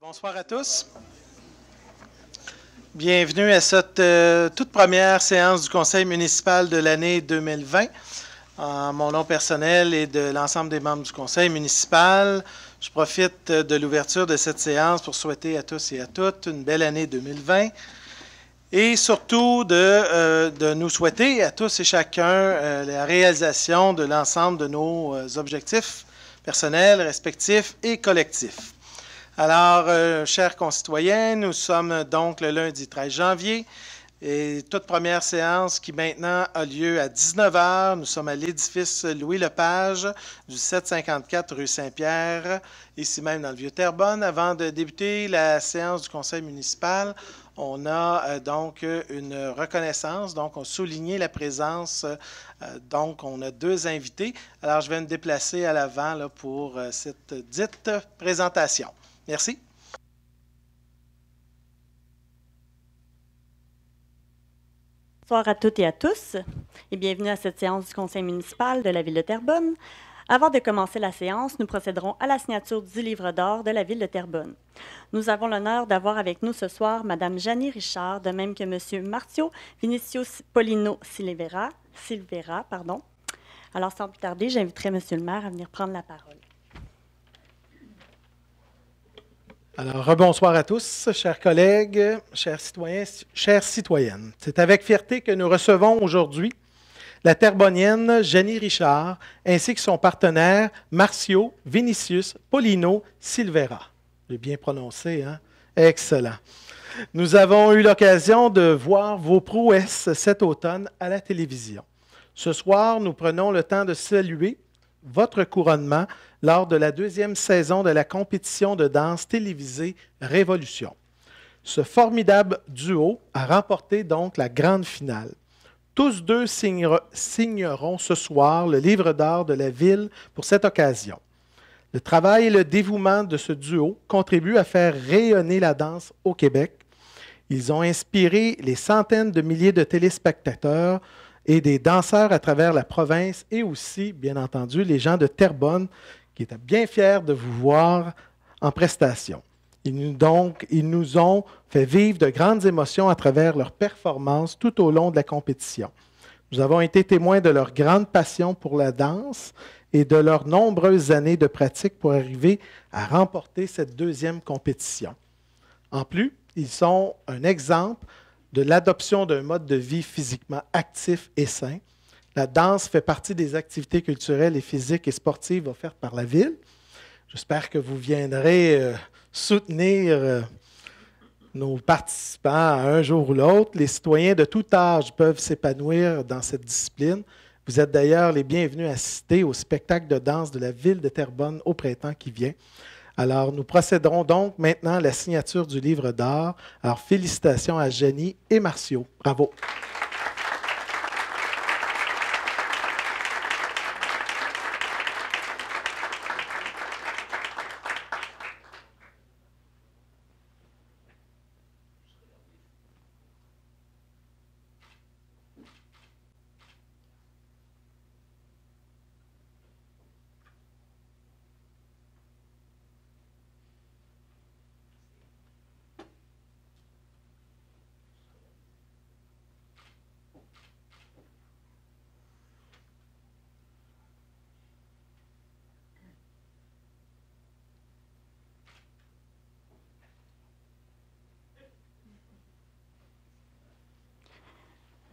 Bonsoir à tous. Bienvenue à cette toute première séance du Conseil municipal de l'année 2020. En mon nom personnel et de l'ensemble des membres du Conseil municipal, je profite de l'ouverture de cette séance pour souhaiter à tous et à toutes une belle année 2020 et surtout de nous souhaiter à tous et chacun la réalisation de l'ensemble de nos objectifs personnels, respectifs et collectifs. Alors, chers concitoyens, nous sommes donc le lundi 13 janvier et toute première séance qui maintenant a lieu à 19 h. Nous sommes à l'édifice Louis-Lepage du 754 rue Saint-Pierre, ici même dans le Vieux-Terrebonne. Avant de débuter la séance du conseil municipal, on a donc une reconnaissance, donc on a souligné la présence, donc on a deux invités. Alors, je vais me déplacer à l'avant là, pour cette dite présentation. Merci. Bonsoir à toutes et à tous et bienvenue à cette séance du conseil municipal de la ville de Terrebonne. Avant de commencer la séance, nous procéderons à la signature du livre d'or de la ville de Terrebonne. Nous avons l'honneur d'avoir avec nous ce soir Mme Janie Richard, de même que M. Martio Vinicius Polino Silvera. Alors, sans plus tarder, j'inviterai M. le maire à venir prendre la parole. Alors, rebonsoir à tous, chers collègues, chers citoyens, chères citoyennes. C'est avec fierté que nous recevons aujourd'hui la Terrebonnienne Janie Richard ainsi que son partenaire Marcio Vinicius Polino Silvera. J'ai bien prononcé, hein? Excellent. Nous avons eu l'occasion de voir vos prouesses cet automne à la télévision. Ce soir, nous prenons le temps de saluer votre couronnement lors de la deuxième saison de la compétition de danse télévisée Révolution. Ce formidable duo a remporté donc la grande finale. Tous deux signeront ce soir le livre d'or de la ville pour cette occasion. Le travail et le dévouement de ce duo contribuent à faire rayonner la danse au Québec. Ils ont inspiré les centaines de milliers de téléspectateurs et des danseurs à travers la province et aussi, bien entendu, les gens de Terrebonne qui étaient bien fiers de vous voir en prestation. Ils nous ont fait vivre de grandes émotions à travers leurs performances tout au long de la compétition. Nous avons été témoins de leur grande passion pour la danse et de leurs nombreuses années de pratique pour arriver à remporter cette deuxième compétition. En plus, ils sont un exemple de l'adoption d'un mode de vie physiquement actif et sain. La danse fait partie des activités culturelles et physiques et sportives offertes par la ville. J'espère que vous viendrez soutenir nos participants un jour ou l'autre. Les citoyens de tout âge peuvent s'épanouir dans cette discipline. Vous êtes d'ailleurs les bienvenus à assister au spectacle de danse de la ville de Terrebonne au printemps qui vient. Alors, nous procéderons donc maintenant à la signature du livre d'or. Alors, félicitations à Janie et Marcio. Bravo.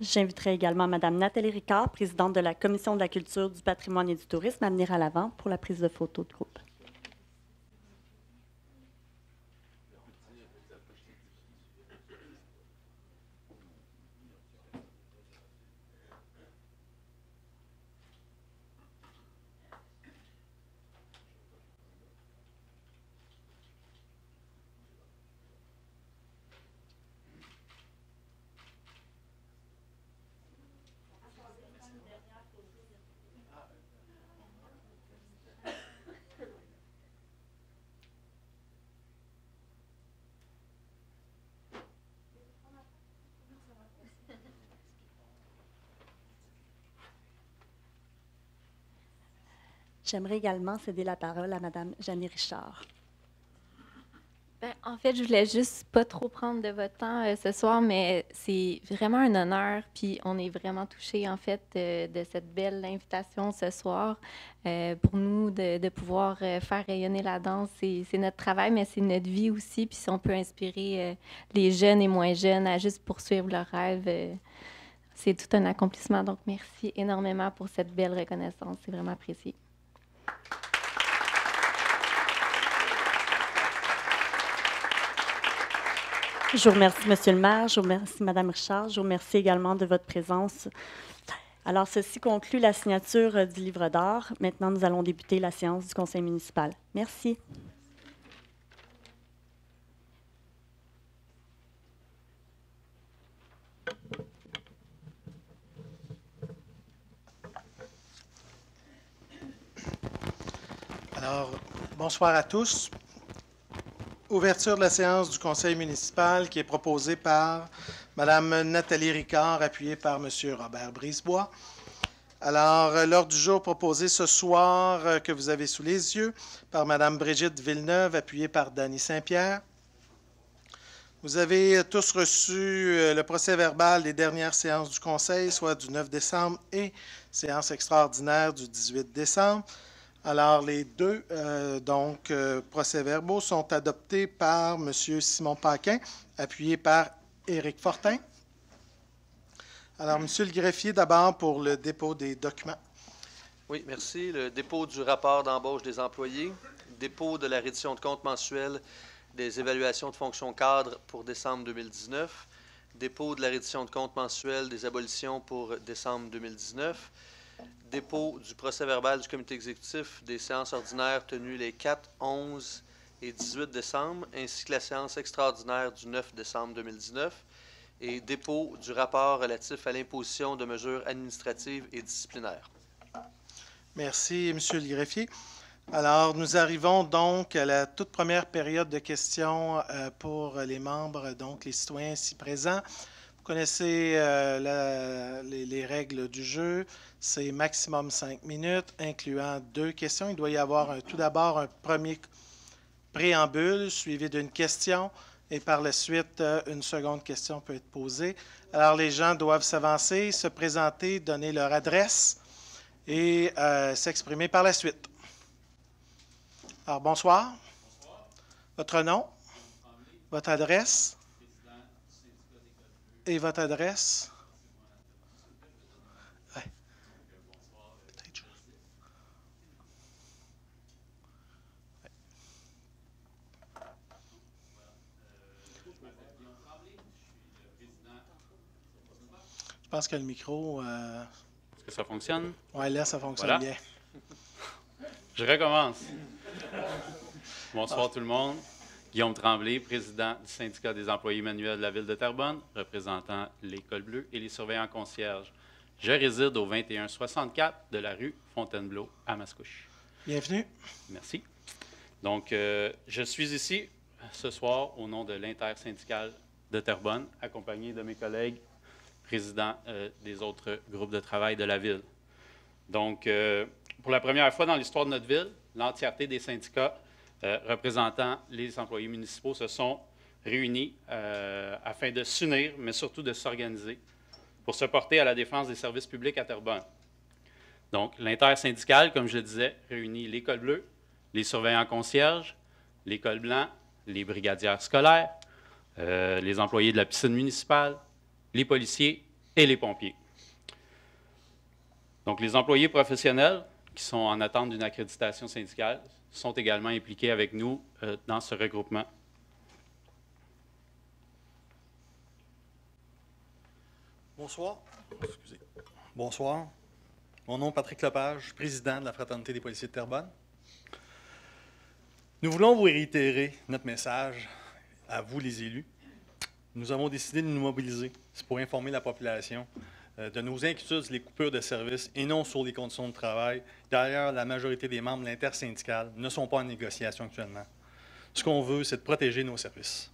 J'inviterai également Mme Nathalie Ricard, présidente de la Commission de la culture, du patrimoine et du tourisme, à venir à l'avant pour la prise de photo de groupe. J'aimerais également céder la parole à Mme Janie Richard. Ben, en fait, je voulais juste pas trop prendre de votre temps ce soir, mais c'est vraiment un honneur, puis on est vraiment touchés, en fait, de cette belle invitation ce soir. Pour nous, de pouvoir faire rayonner la danse, c'est notre travail, mais c'est notre vie aussi, puis si on peut inspirer les jeunes et moins jeunes à juste poursuivre leurs rêves, c'est tout un accomplissement. Donc, merci énormément pour cette belle reconnaissance. C'est vraiment apprécié. Je vous remercie, Monsieur le maire. Je vous remercie, Madame Richard. Je vous remercie également de votre présence. Alors, ceci conclut la signature du livre d'or. Maintenant, nous allons débuter la séance du conseil municipal. Merci. Alors, bonsoir à tous. Ouverture de la séance du conseil municipal qui est proposée par Mme Nathalie Ricard, appuyée par M. Robert Brisebois. Alors, l'ordre du jour proposé ce soir que vous avez sous les yeux par Mme Brigitte Villeneuve, appuyée par Dany Saint-Pierre. Vous avez tous reçu le procès-verbal des dernières séances du conseil, soit du 9 décembre et séance extraordinaire du 18 décembre. Alors, les deux procès-verbaux sont adoptés par M. Simon Paquin, appuyé par Éric Fortin. Alors, M. le greffier, d'abord pour le dépôt des documents. Oui, merci. Le dépôt du rapport d'embauche des employés, dépôt de la reddition de compte mensuelle des évaluations de fonctions cadres pour décembre 2019, dépôt de la reddition de compte mensuelle des abolitions pour décembre 2019, dépôt du procès-verbal du comité exécutif des séances ordinaires tenues les 4, 11 et 18 décembre, ainsi que la séance extraordinaire du 9 décembre 2019, et dépôt du rapport relatif à l'imposition de mesures administratives et disciplinaires. Merci, M. le greffier. Alors, nous arrivons donc à la toute première période de questions pour les membres, donc les citoyens ici présents. Vous connaissez les règles du jeu. C'est maximum 5 minutes, incluant 2 questions. Il doit y avoir tout d'abord un premier préambule suivi d'une question et par la suite, une seconde question peut être posée. Alors, les gens doivent s'avancer, se présenter, donner leur adresse et s'exprimer par la suite. Alors, bonsoir. Votre nom, votre adresse et votre adresse. Ouais. Je pense que le micro... Est-ce que ça fonctionne? Oui, là, ça fonctionne Voilà. bien. Je recommence. Bonsoir tout le monde. Guillaume Tremblay, président du syndicat des employés manuels de la Ville de Terrebonne, représentant l'École bleue et les surveillants concierges. Je réside au 2164 de la rue Fontainebleau à Mascouche. Bienvenue. Merci. Donc, je suis ici ce soir au nom de l'intersyndicale de Terrebonne, accompagné de mes collègues présidents des autres groupes de travail de la Ville. Donc, pour la première fois dans l'histoire de notre ville, l'entièreté des syndicats représentant les employés municipaux se sont réunis afin de s'unir, mais surtout de s'organiser pour se porter à la défense des services publics à Terrebonne. Donc, l'intersyndicale, comme je le disais, réunit l'École bleue, les surveillants concierges, l'École blanc, les brigadières scolaires, les employés de la piscine municipale, les policiers et les pompiers. Donc, les employés professionnels qui sont en attente d'une accréditation syndicale sont également impliqués avec nous dans ce regroupement. Bonsoir. Excusez. Bonsoir. Mon nom est Patrick Lepage, président de la Fraternité des policiers de Terrebonne. Nous voulons vous réitérer notre message à vous, les élus. Nous avons décidé de nous mobiliser. C'est pour informer la population de nos inquiétudes sur les coupures de services et non sur les conditions de travail. D'ailleurs, la majorité des membres de l'intersyndicale ne sont pas en négociation actuellement. Ce qu'on veut, c'est de protéger nos services.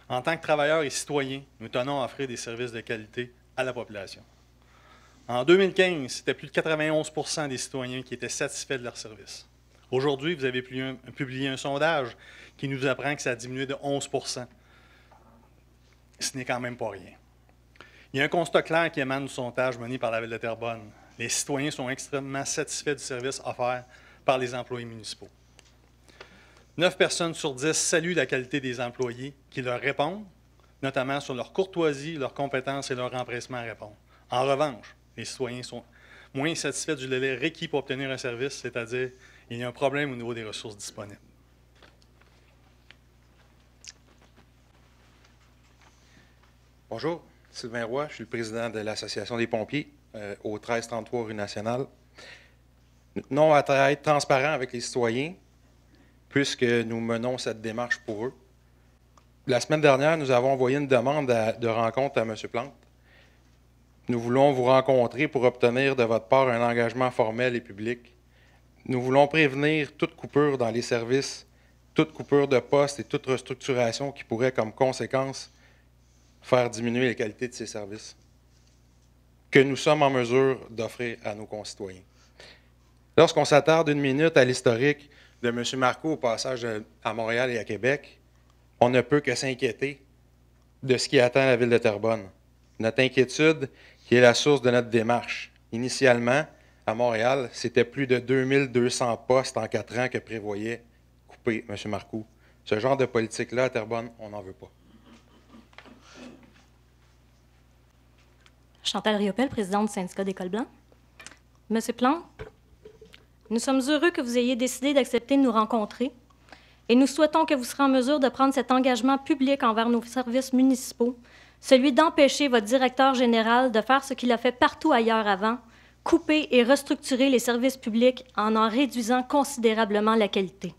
En tant que travailleurs et citoyens, nous tenons à offrir des services de qualité à la population. En 2015, c'était plus de 91 % des citoyens qui étaient satisfaits de leurs services. Aujourd'hui, vous avez publié un sondage qui nous apprend que ça a diminué de 11 %. Ce n'est quand même pas rien. Il y a un constat clair qui émane du sondage mené par la Ville de Terrebonne. Les citoyens sont extrêmement satisfaits du service offert par les employés municipaux. 9 personnes sur 10 saluent la qualité des employés qui leur répondent, notamment sur leur courtoisie, leurs compétences et leur empressement à répondre. En revanche, les citoyens sont moins satisfaits du délai requis pour obtenir un service, c'est-à-dire qu'il y a un problème au niveau des ressources disponibles. Bonjour, Sylvain Roy, je suis le président de l'Association des pompiers au 1333 rue Nationale. Nous tenons à être transparents avec les citoyens puisque nous menons cette démarche pour eux. La semaine dernière, nous avons envoyé une demande de rencontre à M. Plante. Nous voulons vous rencontrer pour obtenir de votre part un engagement formel et public. Nous voulons prévenir toute coupure dans les services, toute coupure de poste et toute restructuration qui pourrait, comme conséquence, faire diminuer la qualité de ces services que nous sommes en mesure d'offrir à nos concitoyens. Lorsqu'on s'attarde une minute à l'historique de M. Marcoux au passage à Montréal et à Québec, on ne peut que s'inquiéter de ce qui attend la Ville de Terrebonne. Notre inquiétude qui est la source de notre démarche. Initialement, à Montréal, c'était plus de 2200 postes en 4 ans que prévoyait couper M. Marcoux. Ce genre de politique-là, à Terrebonne, on n'en veut pas. Chantal Riopel, présidente du syndicat d'École Blanc. Monsieur Plante, nous sommes heureux que vous ayez décidé d'accepter de nous rencontrer et nous souhaitons que vous serez en mesure de prendre cet engagement public envers nos services municipaux, celui d'empêcher votre directeur général de faire ce qu'il a fait partout ailleurs avant, couper et restructurer les services publics en réduisant considérablement la qualité.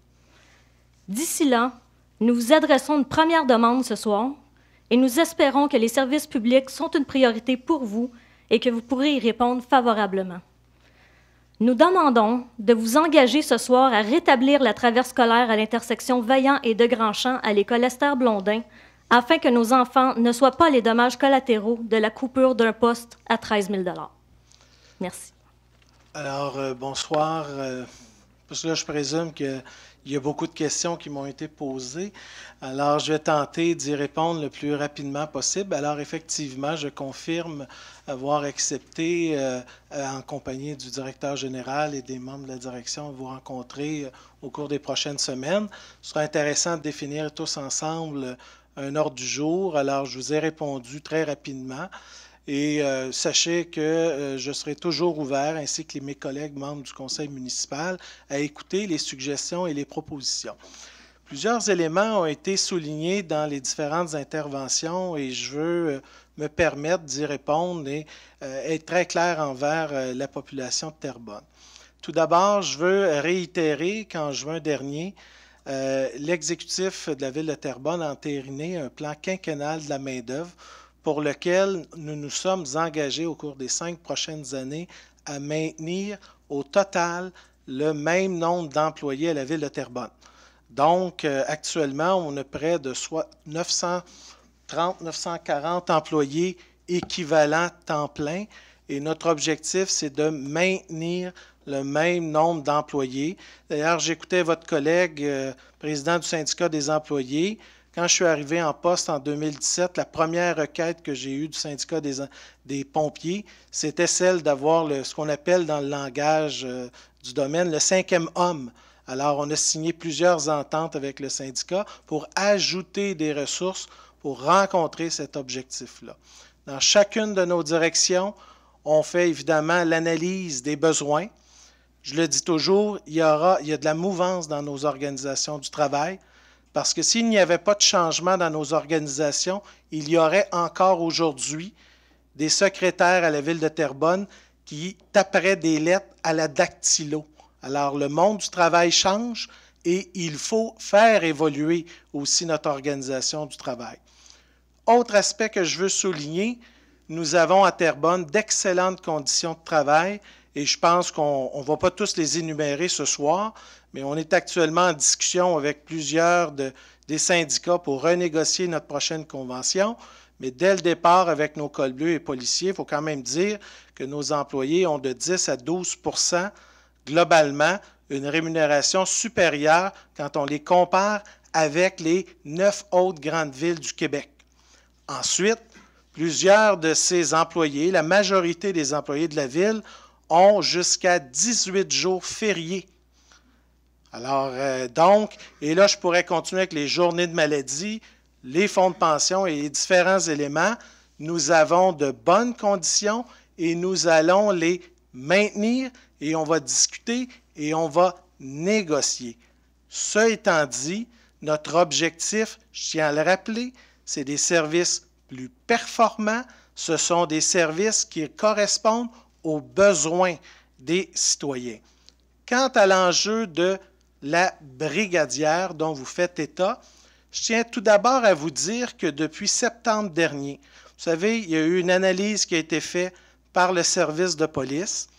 D'ici là, nous vous adressons une première demande ce soir et nous espérons que les services publics sont une priorité pour vous et que vous pourrez y répondre favorablement. Nous demandons de vous engager ce soir à rétablir la traverse scolaire à l'intersection Vaillant et de Grandchamp à l'école Esther Blondin afin que nos enfants ne soient pas les dommages collatéraux de la coupure d'un poste à 13 000 $. Merci. Alors, bonsoir. Parce que là, je présume qu'il y a beaucoup de questions qui m'ont été posées. Alors, je vais tenter d'y répondre le plus rapidement possible. Alors, effectivement, je confirme avoir accepté, en compagnie du directeur général et des membres de la direction, vous rencontrer au cours des prochaines semaines. Ce sera intéressant de définir tous ensemble un ordre du jour. Alors, je vous ai répondu très rapidement. Et sachez que je serai toujours ouvert, ainsi que mes collègues membres du conseil municipal, à écouter les suggestions et les propositions. Plusieurs éléments ont été soulignés dans les différentes interventions et je veux me permettre d'y répondre et être très clair envers la population de Terrebonne. Tout d'abord, je veux réitérer qu'en juin dernier, l'exécutif de la Ville de Terrebonne a entériné un plan quinquennal de la main-d'œuvre pour lequel nous nous sommes engagés au cours des 5 prochaines années à maintenir au total le même nombre d'employés à la Ville de Terrebonne. Donc, actuellement, on a près de 930-940 employés équivalents temps plein et notre objectif, c'est de maintenir le même nombre d'employés. D'ailleurs, j'écoutais votre collègue, président du syndicat des employés. Quand je suis arrivé en poste en 2017, la première requête que j'ai eue du syndicat des pompiers, c'était celle d'avoir ce qu'on appelle dans le langage du domaine le 5e homme. Alors, on a signé plusieurs ententes avec le syndicat pour ajouter des ressources pour rencontrer cet objectif-là. Dans chacune de nos directions, on fait évidemment l'analyse des besoins. Je le dis toujours, il y a de la mouvance dans nos organisations du travail. Parce que s'il n'y avait pas de changement dans nos organisations, il y aurait encore aujourd'hui des secrétaires à la Ville de Terrebonne qui taperaient des lettres à la dactylo. Alors, le monde du travail change et il faut faire évoluer aussi notre organisation du travail. Autre aspect que je veux souligner, nous avons à Terrebonne d'excellentes conditions de travail et je pense qu'on ne va pas tous les énumérer ce soir, mais on est actuellement en discussion avec plusieurs des syndicats pour renégocier notre prochaine convention. Mais dès le départ, avec nos cols bleus et policiers, il faut quand même dire que nos employés ont de 10 à 12 % globalement une rémunération supérieure quand on les compare avec les 9 autres grandes villes du Québec. Ensuite, plusieurs de ces employés, la majorité des employés de la ville, ont jusqu'à 18 jours fériés. Alors, donc, et là, je pourrais continuer avec les journées de maladie, les fonds de pension et les différents éléments. Nous avons de bonnes conditions et nous allons les maintenir et on va discuter et on va négocier. Ce étant dit, notre objectif, je tiens à le rappeler, c'est des services plus performants. Ce sont des services qui correspondent aux besoins des citoyens. Quant à l'enjeu de la brigadière dont vous faites état, je tiens tout d'abord à vous dire que depuis septembre dernier, vous savez, il y a eu une analyse qui a été faite par le service de police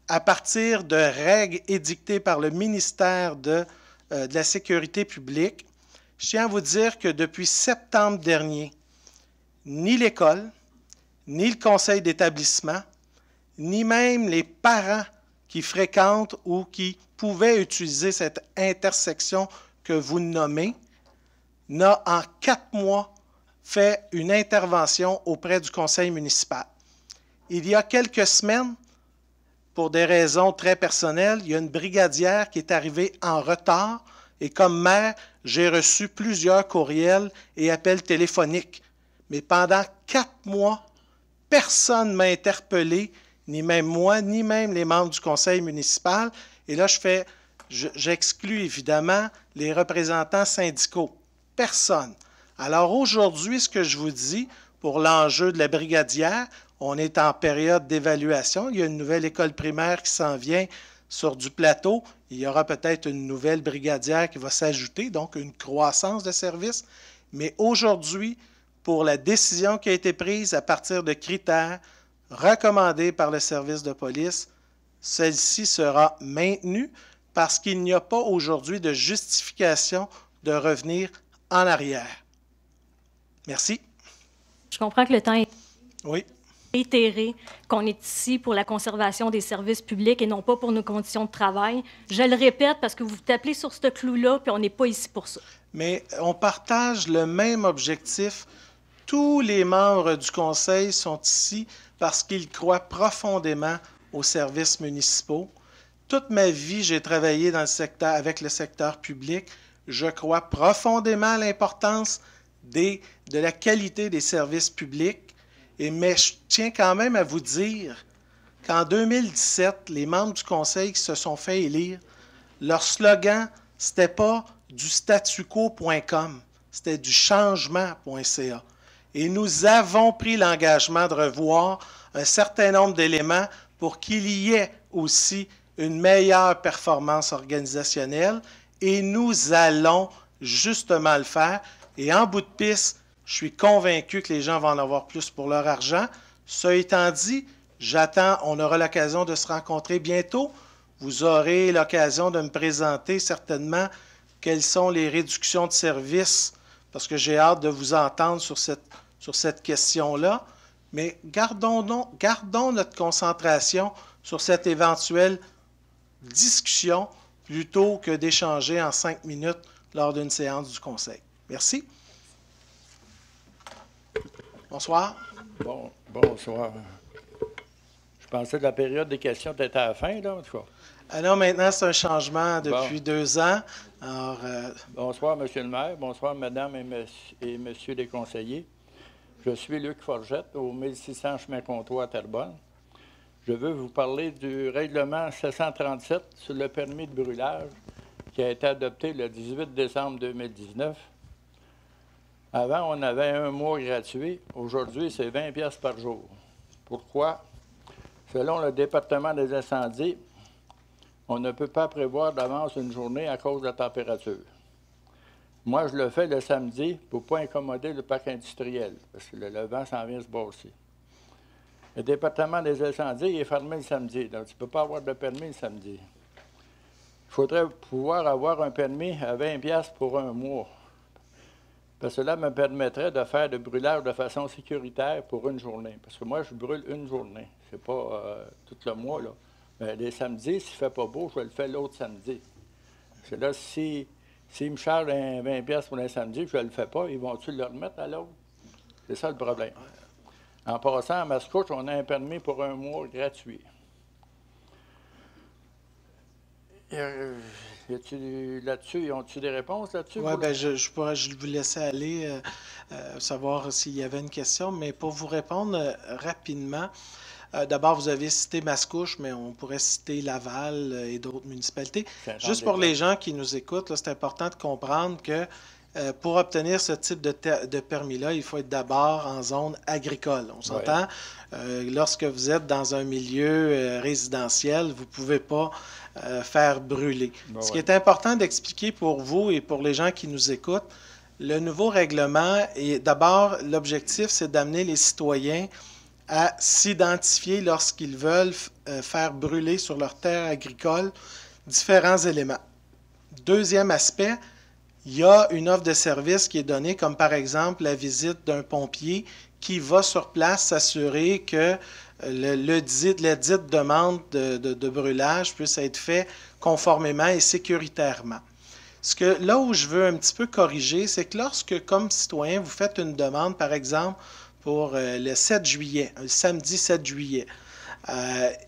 à partir de règles édictées par le ministère de la Sécurité publique. Je tiens à vous dire que depuis septembre dernier, ni l'école, ni le conseil d'établissement, ni même les parents qui fréquentent ou qui pouvaient utiliser cette intersection que vous nommez, n'a en 4 mois fait une intervention auprès du conseil municipal. Il y a quelques semaines, pour des raisons très personnelles, il y a une brigadière qui est arrivée en retard et comme maire, j'ai reçu plusieurs courriels et appels téléphoniques. Mais pendant 4 mois, personne ne m'a interpellé, ni même moi, ni même les membres du conseil municipal. Et là, j'exclus évidemment les représentants syndicaux. Personne. Alors aujourd'hui, ce que je vous dis pour l'enjeu de la brigadière, on est en période d'évaluation. Il y a une nouvelle école primaire qui s'en vient sur du plateau. Il y aura peut-être une nouvelle brigadière qui va s'ajouter, donc une croissance de services. Mais aujourd'hui, pour la décision qui a été prise à partir de critères recommandés par le service de police, celle-ci sera maintenue parce qu'il n'y a pas aujourd'hui de justification de revenir en arrière. Merci. Je comprends que le temps est Oui. réitéré, qu'on est ici pour la conservation des services publics et non pas pour nos conditions de travail. Je le répète parce que vous vous tapez sur ce clou-là, puis on n'est pas ici pour ça. Mais on partage le même objectif. Tous les membres du Conseil sont ici parce qu'ils croient profondément aux services municipaux. Toute ma vie, j'ai travaillé dans le secteur, avec le secteur public. Je crois profondément à l'importance de la qualité des services publics. Mais je tiens quand même à vous dire qu'en 2017, les membres du Conseil qui se sont fait élire, leur slogan, c'était pas du statuquo.com, c'était du changement.ca. Et nous avons pris l'engagement de revoir un certain nombre d'éléments pour qu'il y ait aussi une meilleure performance organisationnelle. Et nous allons justement le faire. Et en bout de piste, je suis convaincu que les gens vont en avoir plus pour leur argent. Ça étant dit, on aura l'occasion de se rencontrer bientôt. Vous aurez l'occasion de me présenter certainement quelles sont les réductions de services, parce que j'ai hâte de vous entendre sur cette question-là. Mais gardons notre concentration sur cette éventuelle discussion plutôt que d'échanger en 5 minutes lors d'une séance du Conseil. Merci. Bonsoir. Bonsoir. Je pensais que la période des questions était à la fin, là, en tout cas. Alors maintenant, c'est un changement depuis 2 ans. Alors, Bonsoir, M. le maire. Bonsoir, Madame et Monsieur les conseillers. Je suis Luc Forgette, au 1600 Chemin Comtois à Terrebonne. Je veux vous parler du règlement 737 sur le permis de brûlage qui a été adopté le 18 décembre 2019. Avant, on avait 1 mois gratuit. Aujourd'hui, c'est 20 piastres par jour. Pourquoi? Selon le département des incendies, on ne peut pas prévoir d'avance une journée à cause de la température. Moi, je le fais le samedi pour ne pas incommoder le parc industriel, parce que le vent s'en vient se bosser. Le département des incendies est fermé le samedi, donc tu ne peux pas avoir de permis le samedi. Il faudrait pouvoir avoir un permis à 20 piastres pour 1 mois. Parce que cela me permettrait de faire le brûlage de façon sécuritaire pour une journée. Parce que moi, je brûle une journée. C'est pas tout le mois, là. Les samedis, s'il ne fait pas beau, je le fais l'autre samedi. Parce que là, s'ils me chargent 20 piastres pour un samedi, je ne le fais pas, ils vont-tu le remettre à l'autre? C'est ça le problème. En passant à Mascouche, on a un permis pour 1 mois gratuit. Là-dessus, ont-tu des réponses là-dessus? Oui, bien, je pourrais vous laisser aller savoir s'il y avait une question, mais pour vous répondre rapidement, d'abord, vous avez cité Mascouche, mais on pourrait citer Laval et d'autres municipalités. Juste pour les gens qui nous écoutent, c'est important de comprendre que pour obtenir ce type de permis-là, il faut être d'abord en zone agricole. On s'entend? Lorsque vous êtes dans un milieu résidentiel, vous ne pouvez pas faire brûler. Ce qui est important d'expliquer pour vous et pour les gens qui nous écoutent, le nouveau règlement, et d'abord, l'objectif, c'est d'amener les citoyens à s'identifier lorsqu'ils veulent faire brûler sur leur terre agricole différents éléments. Deuxième aspect, il y a une offre de service qui est donnée, comme par exemple la visite d'un pompier qui va sur place s'assurer que la dite demande de brûlage puisse être fait conformément et sécuritairement. Là où je veux un petit peu corriger, c'est que lorsque, comme citoyen, vous faites une demande, par exemple, pour le 7 juillet, le samedi 7 juillet,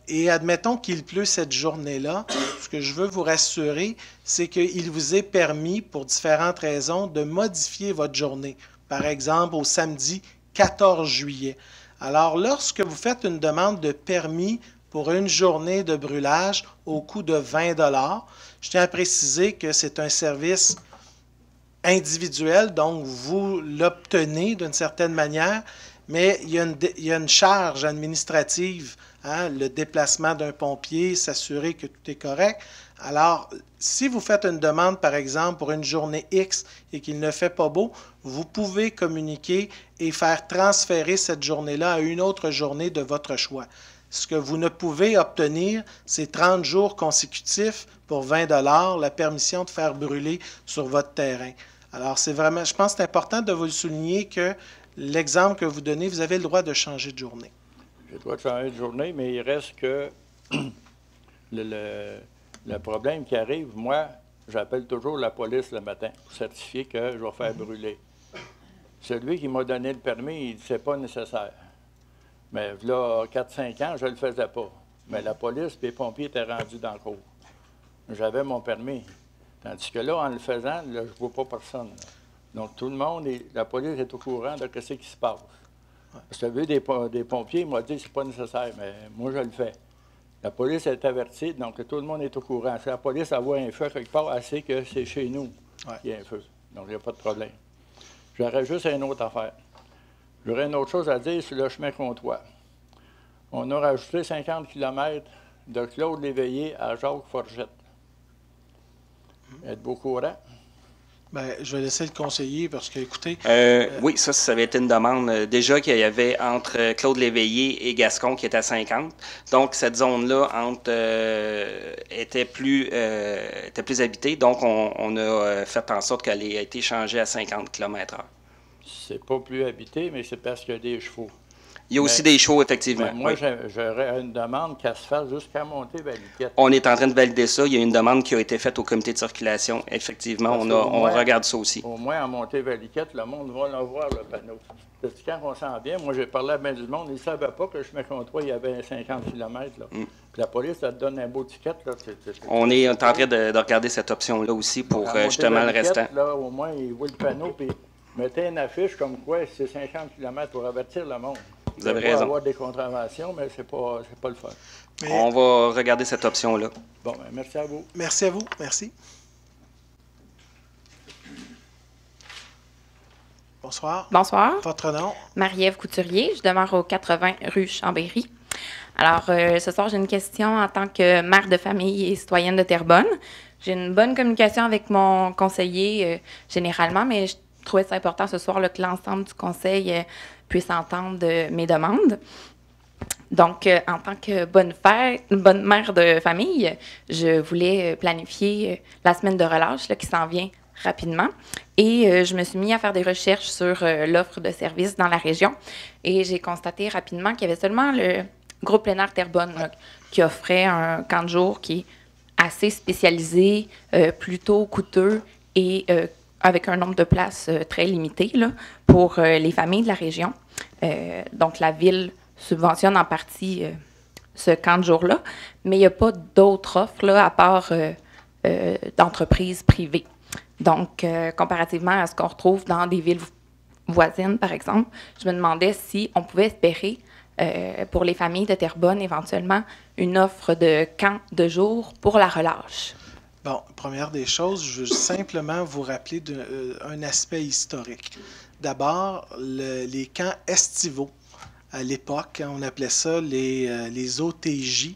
et admettons qu'il pleut cette journée-là, ce que je veux vous rassurer, c'est qu'il vous est permis, pour différentes raisons, de modifier votre journée. Par exemple, au samedi 14 juillet. Alors, lorsque vous faites une demande de permis pour une journée de brûlage au coût de 20 $, je tiens à préciser que c'est un service individuel, donc vous l'obtenez d'une certaine manière, mais il y a une charge administrative, le déplacement d'un pompier, s'assurer que tout est correct. Alors, si vous faites une demande, par exemple, pour une journée X et qu'il ne fait pas beau, vous pouvez communiquer et faire transférer cette journée-là à une autre journée de votre choix. Ce que vous ne pouvez obtenir, c'est 30 jours consécutifs pour 20 $, la permission de faire brûler sur votre terrain. Alors, c'est vraiment, je pense que c'est important de vous le souligner que l'exemple que vous donnez, vous avez le droit de changer de journée. J'ai le droit de changer de journée, mais il reste que le problème qui arrive, moi, j'appelle toujours la police le matin pour certifier que je vais faire brûler. Celui qui m'a donné le permis, il dit que ce n'est pas nécessaire. Mais là, 4-5 ans, je ne le faisais pas. Mais la police et les pompiers étaient rendus dans le cours. J'avais mon permis. Tandis que là, en le faisant, là, je ne vois pas personne. Là. Donc, tout le monde, la police est au courant de ce qui se passe. Parce que vu des pompiers, ils m'ont dit que ce n'est pas nécessaire, mais moi, je le fais. La police est avertie, donc tout le monde est au courant. Si la police voit un feu quelque part, elle sait que c'est chez nous qu'il y a un feu. Donc, il n'y a pas de problème. J'aurais juste une autre affaire. J'aurais une autre chose à dire sur le chemin Comtois. On a rajouté 50 km de Claude Léveillé à Jacques Forgette. Êtes-vous au courant? Bien, je vais laisser le conseiller parce que, écoutez... Oui, ça avait été une demande. Déjà qu'il y avait entre Claude Léveillé et Gascon qui était à 50. Donc, cette zone-là était plus habitée. Donc, on a fait en sorte qu'elle ait été changée à 50 km/h. C'est pas plus habité, mais c'est parce qu'il y a des chevaux. Il y a aussi des chevaux, effectivement. Moi, j'aurais une demande qu'elle se fasse jusqu'à monter Valiquette. On est en train de valider ça. Il y a une demande qui a été faite au comité de circulation. Effectivement, on regarde ça aussi. Au moins, en montée Valiquette, le monde va le voir, le panneau. Parce que quand on s'en vient, moi, j'ai parlé à bien du monde, ils ne savaient pas que je me comptois, il y avait 50 km. Là. Puis la police, elle te donne un beau ticket. Là. On est en train de regarder cette option-là aussi pour justement le restant. Là, au moins, ils voient le panneau, puis mettez une affiche comme quoi c'est 50 km pour avertir le monde. Vous avez raison. On va avoir des contraventions, mais c'est pas le fun. Mais... On va regarder cette option-là. Bon, bien, merci à vous. Merci à vous. Merci. Bonsoir. Bonsoir. Votre nom? Marie-Ève Couturier. Je demeure au 80 rue Chambéry. Alors, ce soir, j'ai une question en tant que mère de famille et citoyenne de Terrebonne. J'ai une bonne communication avec mon conseiller généralement, mais je trouvais ça important ce soir là, que l'ensemble du conseil puisse entendre mes demandes. Donc, en tant que bonne mère de famille, je voulais planifier la semaine de relâche là, qui s'en vient rapidement. Et je me suis mis à faire des recherches sur l'offre de services dans la région. Et j'ai constaté rapidement qu'il y avait seulement Groupe Plein Air Terrebonne, là, qui offrait un camp de jour qui est assez spécialisé, plutôt coûteux et avec un nombre de places très limité là, pour les familles de la région. Donc, la Ville subventionne en partie ce camp de jour-là, mais il n'y a pas d'autres offres là, à part d'entreprises privées. Donc, comparativement à ce qu'on retrouve dans des villes voisines, par exemple, je me demandais si on pouvait espérer, pour les familles de Terrebonne, éventuellement, une offre de camp de jour pour la relâche. Bon, première des choses, je veux simplement vous rappeler un aspect historique. D'abord, les camps estivaux. À l'époque, on appelait ça les OTJ.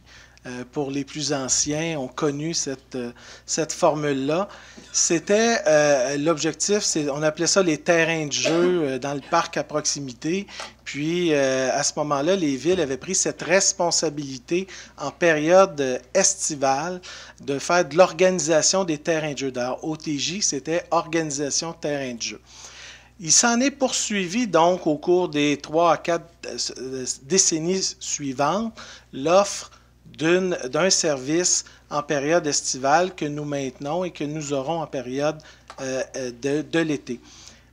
Pour les plus anciens, ont connu cette formule-là. C'était l'objectif, on appelait ça les terrains de jeu dans le parc à proximité. Puis, à ce moment-là, les villes avaient pris cette responsabilité en période estivale de faire de l'organisation des terrains de jeu. D'ailleurs, OTJ, c'était Organisation Terrain de jeu. Il s'en est poursuivi, donc, au cours des 3 à 4 décennies suivantes, l'offre d'un service en période estivale que nous maintenons et que nous aurons en période de l'été.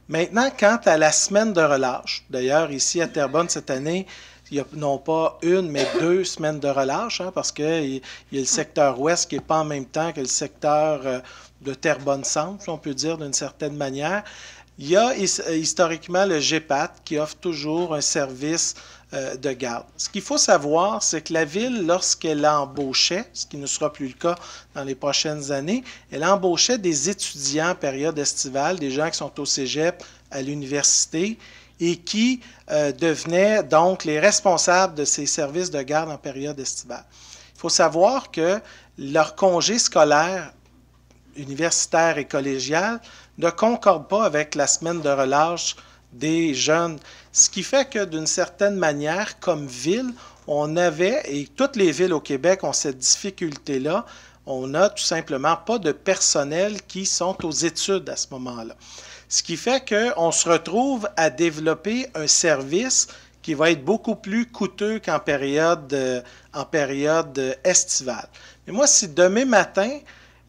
Maintenant, quant à la semaine de relâche, d'ailleurs, ici à Terrebonne, cette année, il y a non pas une, mais 2 semaines de relâche, hein, parce qu'il y a le secteur ouest qui n'est pas en même temps que le secteur de Terrebonne-Centre, on peut dire d'une certaine manière. Il y a historiquement le GEPAT qui offre toujours un service de garde. Ce qu'il faut savoir, c'est que la Ville, lorsqu'elle embauchait, ce qui ne sera plus le cas dans les prochaines années, elle embauchait des étudiants en période estivale, des gens qui sont au cégep, à l'université, et qui devenaient donc les responsables de ces services de garde en période estivale. Il faut savoir que leur congé scolaire universitaire et collégial ne concorde pas avec la semaine de relâche des jeunes. Ce qui fait que d'une certaine manière, comme ville, on avait, et toutes les villes au Québec ont cette difficulté-là, on n'a tout simplement pas de personnel qui sont aux études à ce moment-là. Ce qui fait qu'on se retrouve à développer un service qui va être beaucoup plus coûteux qu'en période estivale. Mais moi, si demain matin,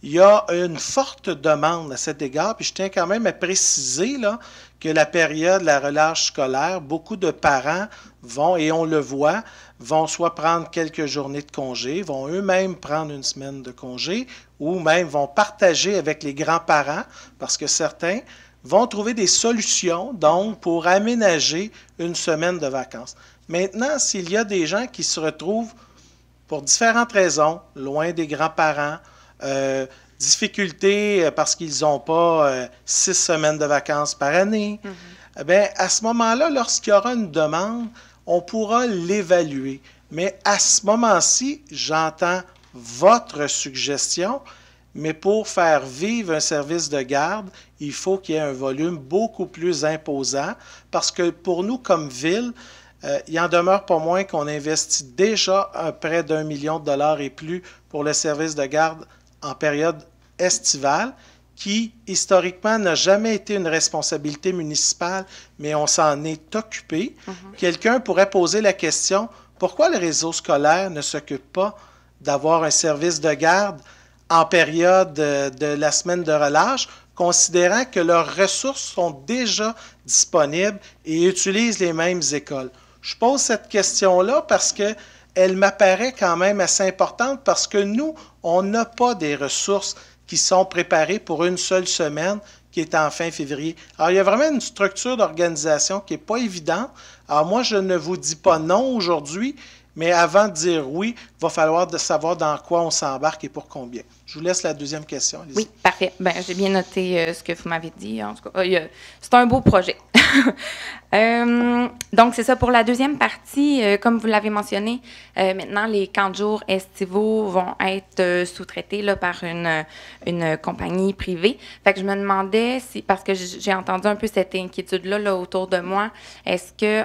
il y a une forte demande à cet égard, puis je tiens quand même à préciser là, que la période, la relâche scolaire, beaucoup de parents vont, et on le voit, vont soit prendre quelques journées de congé, vont eux-mêmes prendre une semaine de congé, ou même vont partager avec les grands-parents, parce que certains vont trouver des solutions, donc, pour aménager une semaine de vacances. Maintenant, s'il y a des gens qui se retrouvent, pour différentes raisons, loin des grands-parents, difficultés parce qu'ils n'ont pas 6 semaines de vacances par année, bien, à ce moment-là, lorsqu'il y aura une demande, on pourra l'évaluer. Mais à ce moment-ci, j'entends votre suggestion, mais pour faire vivre un service de garde, il faut qu'il y ait un volume beaucoup plus imposant parce que pour nous, comme ville, il en demeure pas moins qu'on investit déjà près d'1 million de dollars et plus pour le service de garde en période estivale, qui historiquement n'a jamais été une responsabilité municipale, mais on s'en est occupé. Quelqu'un pourrait poser la question, pourquoi le réseau scolaire ne s'occupe pas d'avoir un service de garde en période de la semaine de relâche, considérant que leurs ressources sont déjà disponibles et utilisent les mêmes écoles? Je pose cette question-là parce qu'elle m'apparaît quand même assez importante parce que nous, on n'a pas des ressources qui sont préparées pour une seule semaine qui est en fin février. Alors, il y a vraiment une structure d'organisation qui n'est pas évidente. Alors, moi, je ne vous dis pas non aujourd'hui, mais avant de dire oui, il va falloir savoir dans quoi on s'embarque et pour combien. Je vous laisse la deuxième question, Lizzie. Oui, parfait. Ben, j'ai bien noté ce que vous m'avez dit. En tout cas, c'est un beau projet. Donc, c'est ça. Pour la deuxième partie, comme vous l'avez mentionné, maintenant, les camps de jour estivaux vont être sous-traités là, par une compagnie privée. Fait que je me demandais, parce que j'ai entendu un peu cette inquiétude-là là, autour de moi, est-ce que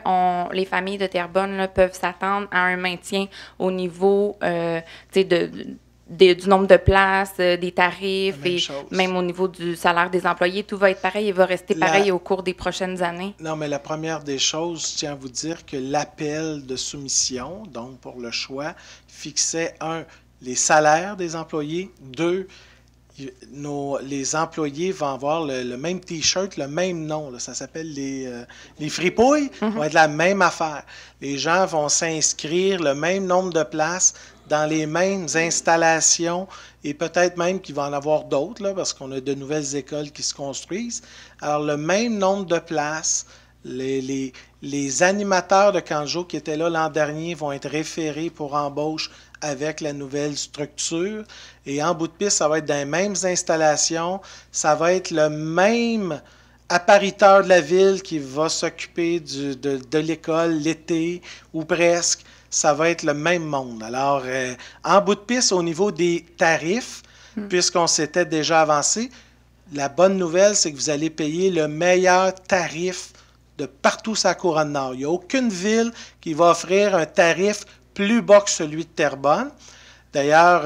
les familles de Terrebonne là, peuvent s'attendre à un maintien au niveau du nombre de places, des tarifs, La même et chose. même au niveau du salaire des employés, tout va être pareil et va rester pareil au cours des prochaines années? Non, mais la première des choses, je tiens à vous dire que l'appel de soumission, donc pour le choix, fixait, les salaires des employés, 2, les employés vont avoir le même T-shirt, le même nom. Là. Ça s'appelle les fripouilles. Va être la même affaire. Les gens vont s'inscrire le même nombre de places dans les mêmes installations et peut-être même qu'il va en avoir d'autres, là, parce qu'on a de nouvelles écoles qui se construisent. Alors, le même nombre de places, les animateurs de camp de jour qui étaient là l'an dernier vont être référés pour embauche avec la nouvelle structure. Et en bout de piste, ça va être dans les mêmes installations. Ça va être le même appariteur de la ville qui va s'occuper de l'école l'été ou presque. Ça va être le même monde. Alors, en bout de piste, au niveau des tarifs, puisqu'on s'était déjà avancé, la bonne nouvelle, c'est que vous allez payer le meilleur tarif de partout sur la Couronne Nord. Il n'y a aucune ville qui va offrir un tarif plus bas que celui de Terrebonne. D'ailleurs,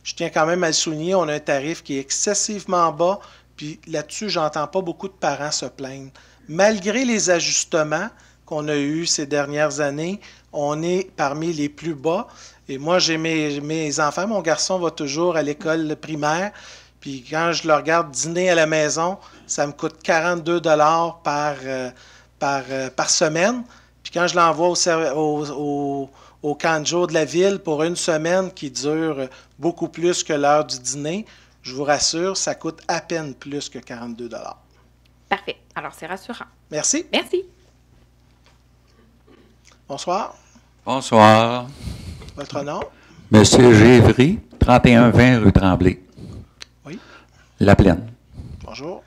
je tiens quand même à le souligner, on a un tarif qui est excessivement bas, puis là-dessus, j'entends pas beaucoup de parents se plaindre. Malgré les ajustements qu'on a eus ces dernières années, on est parmi les plus bas. Et moi, j'ai mes enfants, mon garçon va toujours à l'école primaire, puis quand je le regarde dîner à la maison, ça me coûte 42 $ par semaine. Puis quand je l'envoie au camp de jour de la ville pour une semaine qui dure beaucoup plus que l'heure du dîner, je vous rassure, ça coûte à peine plus que 42 $. Parfait. Alors, c'est rassurant. Merci. Merci. Bonsoir. Bonsoir. Votre nom? Monsieur Gévry, 3120 rue Tremblay. Oui. La Plaine. Bonjour.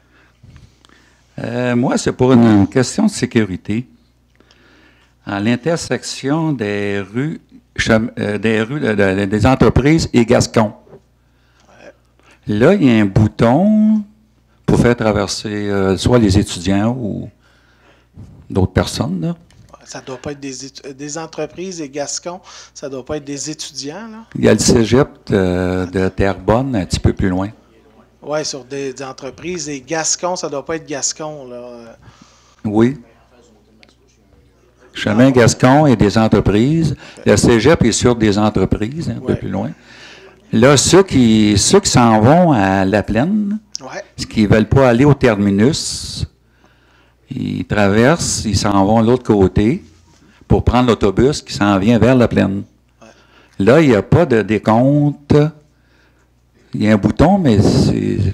Moi, c'est pour une question de sécurité. À l'intersection des rues, des entreprises et Gascon. Ouais. Là, il y a un bouton pour faire traverser soit les étudiants ou d'autres personnes. Là. Ça ne doit pas être des entreprises et Gascon, ça ne doit pas être des étudiants. Là. Il y a le cégep de Terrebonne, un petit peu plus loin. Oui, sur des entreprises et Gascon, ça ne doit pas être Gascon. Là. Oui. Chemin Gascon et des entreprises. Le cégep est sur des entreprises, un peu plus loin. Là, ceux qui s'en vont à La Plaine, ceux qui ne veulent pas aller au terminus, ils traversent, ils s'en vont de l'autre côté pour prendre l'autobus qui s'en vient vers La Plaine. Là, il n'y a pas de décompte. Il y a un bouton, mais c'est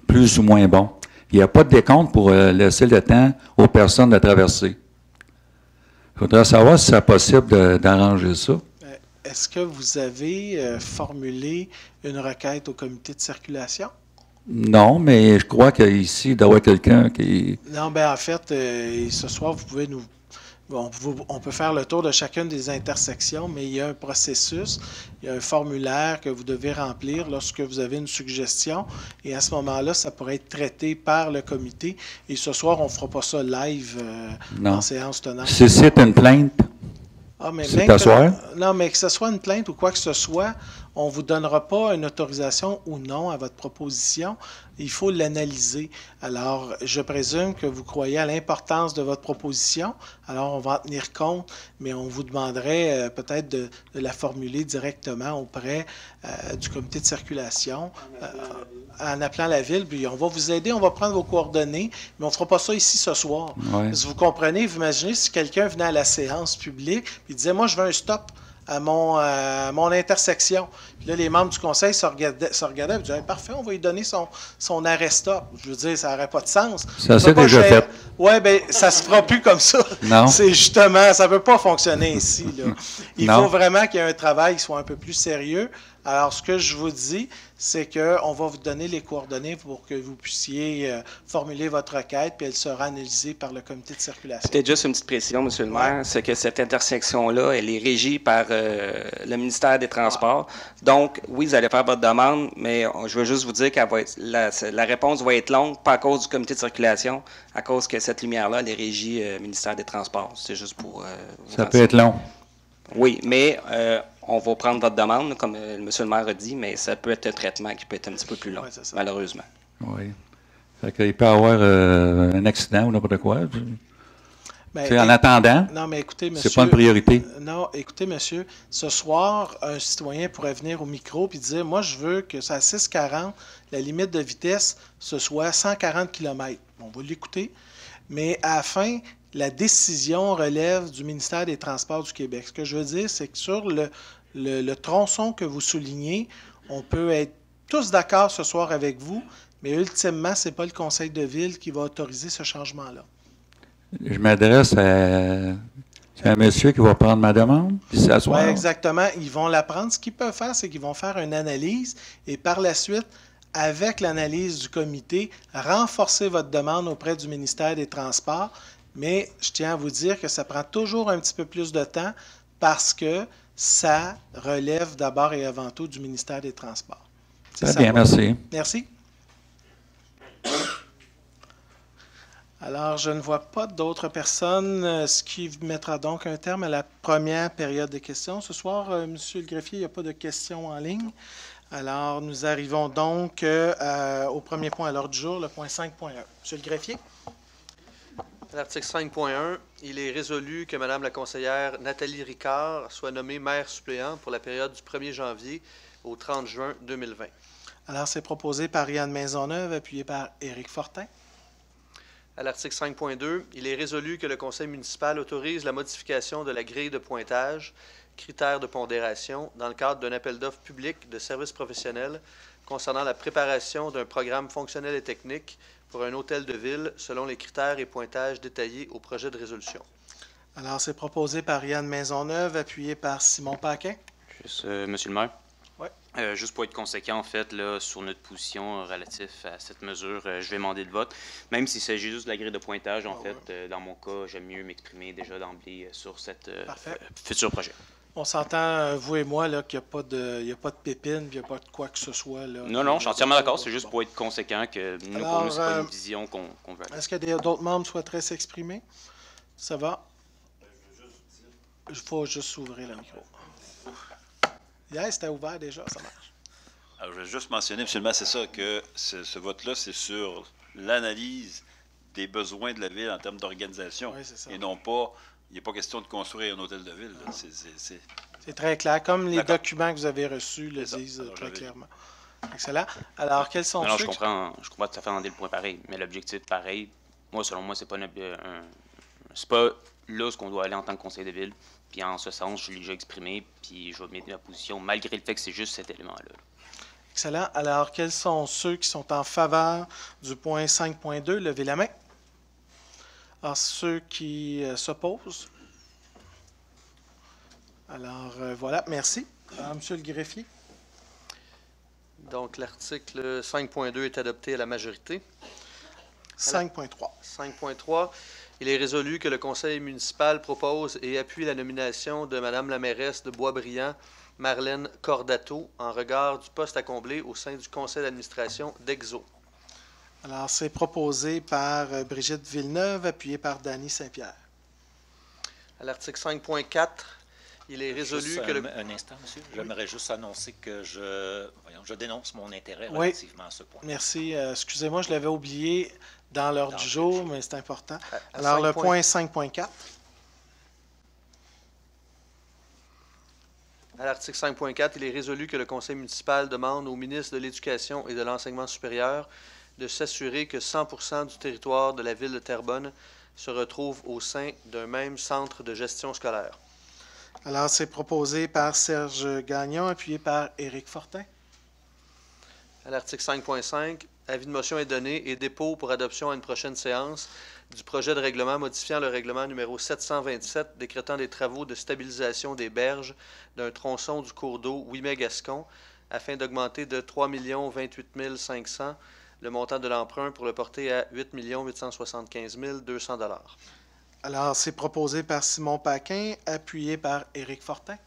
plus ou moins bon. Il n'y a pas de décompte pour laisser le temps aux personnes de traverser. Il faudrait savoir si c'est possible d'arranger ça. Est-ce que vous avez formulé une requête au comité de circulation? Non, mais je crois qu'ici, il doit y avoir quelqu'un qui... Non, bien en fait, ce soir, vous pouvez nous... On peut faire le tour de chacune des intersections, mais il y a un processus, il y a un formulaire que vous devez remplir lorsque vous avez une suggestion. Et à ce moment-là, ça pourrait être traité par le comité. Et ce soir, on ne fera pas ça live en séance tenante. Si c'est une plainte, c'est à soir? Non, mais que ce soit une plainte ou quoi que ce soit, on ne vous donnera pas une autorisation ou non à votre proposition. Il faut l'analyser. Alors, je présume que vous croyez à l'importance de votre proposition. Alors, on va en tenir compte, mais on vous demanderait peut-être de la formuler directement auprès du comité de circulation en appelant la ville. Puis on va vous aider, on va prendre vos coordonnées, mais on ne fera pas ça ici ce soir. Ouais. Parce que vous comprenez, vous imaginez si quelqu'un venait à la séance publique et disait « Moi, je veux un stop à mon intersection. » Puis là, les membres du conseil se regardaient et disaient « Parfait, on va lui donner son arrêt stop. » Je veux dire, ça n'aurait pas de sens. Ça s'est déjà fait. Oui, bien, ça ne se fera plus comme ça. Non. C'est justement, ça ne peut pas fonctionner ici. Là. Il faut vraiment qu'il y ait un travail qui soit un peu plus sérieux. Alors, ce que je vous dis, c'est qu'on va vous donner les coordonnées pour que vous puissiez formuler votre requête, puis elle sera analysée par le comité de circulation. Peut-être juste une petite précision, M. le maire, c'est que cette intersection-là, elle est régie par le ministère des Transports. Donc, oui, vous allez faire votre demande, mais je veux juste vous dire qu'elle va être, la réponse va être longue, pas à cause du comité de circulation, à cause que cette lumière-là, elle est régie ministère des Transports. C'est juste pour... ça peut être long. Oui, mais on va prendre votre demande, comme M. le maire a dit, mais ça peut être un traitement qui peut être un petit peu plus long, malheureusement. Oui. Fait qu'il peut y avoir un accident ou n'importe quoi. En attendant, non, mais écoutez, monsieur, c'est pas une priorité. Non, écoutez, monsieur, ce soir, un citoyen pourrait venir au micro et dire, moi, je veux que ça à 6,40, la limite de vitesse, ce soit 140 km. On va l'écouter, mais à la fin, la décision relève du ministère des Transports du Québec. Ce que je veux dire, c'est que sur le tronçon que vous soulignez, on peut être tous d'accord ce soir avec vous, mais ultimement, ce n'est pas le conseil de ville qui va autoriser ce changement-là. Je m'adresse à un monsieur qui va prendre ma demande, puis s'asseoir. Oui, exactement. Ils vont la prendre. Ce qu'ils peuvent faire, c'est qu'ils vont faire une analyse et par la suite, avec l'analyse du comité, renforcer votre demande auprès du ministère des Transports. Mais je tiens à vous dire que ça prend toujours un petit peu plus de temps parce que ça relève d'abord et avant tout du ministère des Transports. Très bien, merci. Merci. Alors, je ne vois pas d'autres personnes, ce qui mettra donc un terme à la première période des questions. Ce soir, Monsieur le greffier, il n'y a pas de questions en ligne. Alors, nous arrivons donc au premier point à l'ordre du jour, le point 5.1. Monsieur le greffier. À l'article 5.1, il est résolu que Mme la conseillère Nathalie Ricard soit nommée maire suppléante pour la période du 1er janvier au 30 juin 2020. Alors, c'est proposé par Yann Maisonneuve, appuyé par Éric Fortin. À l'article 5.2, il est résolu que le conseil municipal autorise la modification de la grille de pointage, critères de pondération, dans le cadre d'un appel d'offres public de services professionnels concernant la préparation d'un programme fonctionnel et technique pour un hôtel de ville selon les critères et pointages détaillés au projet de résolution. Alors, c'est proposé par Yann Maisonneuve, appuyé par Simon Paquin. Juste, Monsieur le maire. Oui. Juste pour être conséquent, en fait, là, sur notre position relative à cette mesure, je vais demander le vote. Même s'il s'agit juste de la grille de pointage, en fait, dans mon cas, j'aime mieux m'exprimer déjà d'emblée sur cette futur projet. On s'entend, vous et moi, qu'il n'y a pas de pépine, qu'il n'y a pas de quoi que ce soit. Là, non, je suis entièrement d'accord. C'est juste pour être conséquent que nous, alors, pour nous, ce n'est pas une vision qu'on veut. Est-ce que d'autres membres souhaiteraient s'exprimer? Ça va? Il faut juste ouvrir le micro. Hier, c'était ouvert déjà, ça marche. Alors, je vais juste mentionner, M. le maire, c'est ça, que ce vote-là, c'est sur l'analyse des besoins de la ville en termes d'organisation. Oui, c'est ça. Et non pas, il n'est pas question de construire un hôtel de ville. C'est très clair, comme les documents que vous avez reçus le disent très clairement. Excellent. Alors, quels sont ceux... Je comprends tout à fait dans le point pareil, mais l'objectif pareil, moi, selon moi, c'est pas là ce qu'on doit aller en tant que conseil de ville. Puis en ce sens, je l'ai déjà exprimé, puis je vais mettre ma position, malgré le fait que c'est juste cet élément-là. Excellent. Alors, quels sont ceux qui sont en faveur du point 5.2? Levez la main. Alors, ceux qui s'opposent? Alors, voilà. Merci. Monsieur le greffier. Donc, l'article 5.2 est adopté à la majorité. 5.3. 5.3. Il est résolu que le conseil municipal propose et appuie la nomination de Mme la mairesse de Boisbriand, Marlène Cordato, en regard du poste à combler au sein du conseil d'administration d'Exo. Alors, c'est proposé par Brigitte Villeneuve, appuyé par Dany Saint-Pierre. À l'article 5.4, il est résolu que le... Un instant, monsieur. J'aimerais juste annoncer que je dénonce mon intérêt relativement à ce point. Merci. Excusez-moi, je l'avais oublié dans l'ordre du jour, mais c'est important. Alors, le point 5.4. À l'article 5.4, il est résolu que le conseil municipal demande au ministre de l'Éducation et de l'Enseignement supérieur de s'assurer que 100% du territoire de la ville de Terrebonne se retrouve au sein d'un même centre de gestion scolaire. Alors, c'est proposé par Serge Gagnon, appuyé par Éric Fortin. À l'article 5.5, avis de motion est donné et dépôt pour adoption à une prochaine séance du projet de règlement modifiant le règlement numéro 727 décrétant des travaux de stabilisation des berges d'un tronçon du cours d'eau Ouimet-Gascon afin d'augmenter de 3 028 500 le montant de l'emprunt pour le porter à 8 875 200 $. Alors, c'est proposé par Simon Paquin, appuyé par Éric Fortin.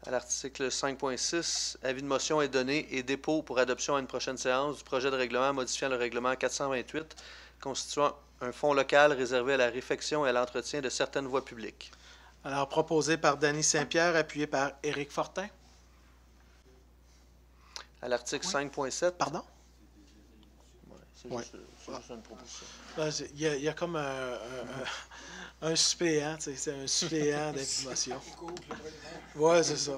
À l'article 5.6, avis de motion est donné et dépôt pour adoption à une prochaine séance du projet de règlement modifiant le règlement 428 constituant un fonds local réservé à la réfection et à l'entretien de certaines voies publiques. Alors, proposé par Danny Saint-Pierre, appuyé par Éric Fortin. À l'article 5.7. Pardon? C'est juste une proposition. Il y a comme un suppléant, c'est un suppléant d'avis de motion. Oui, c'est ça.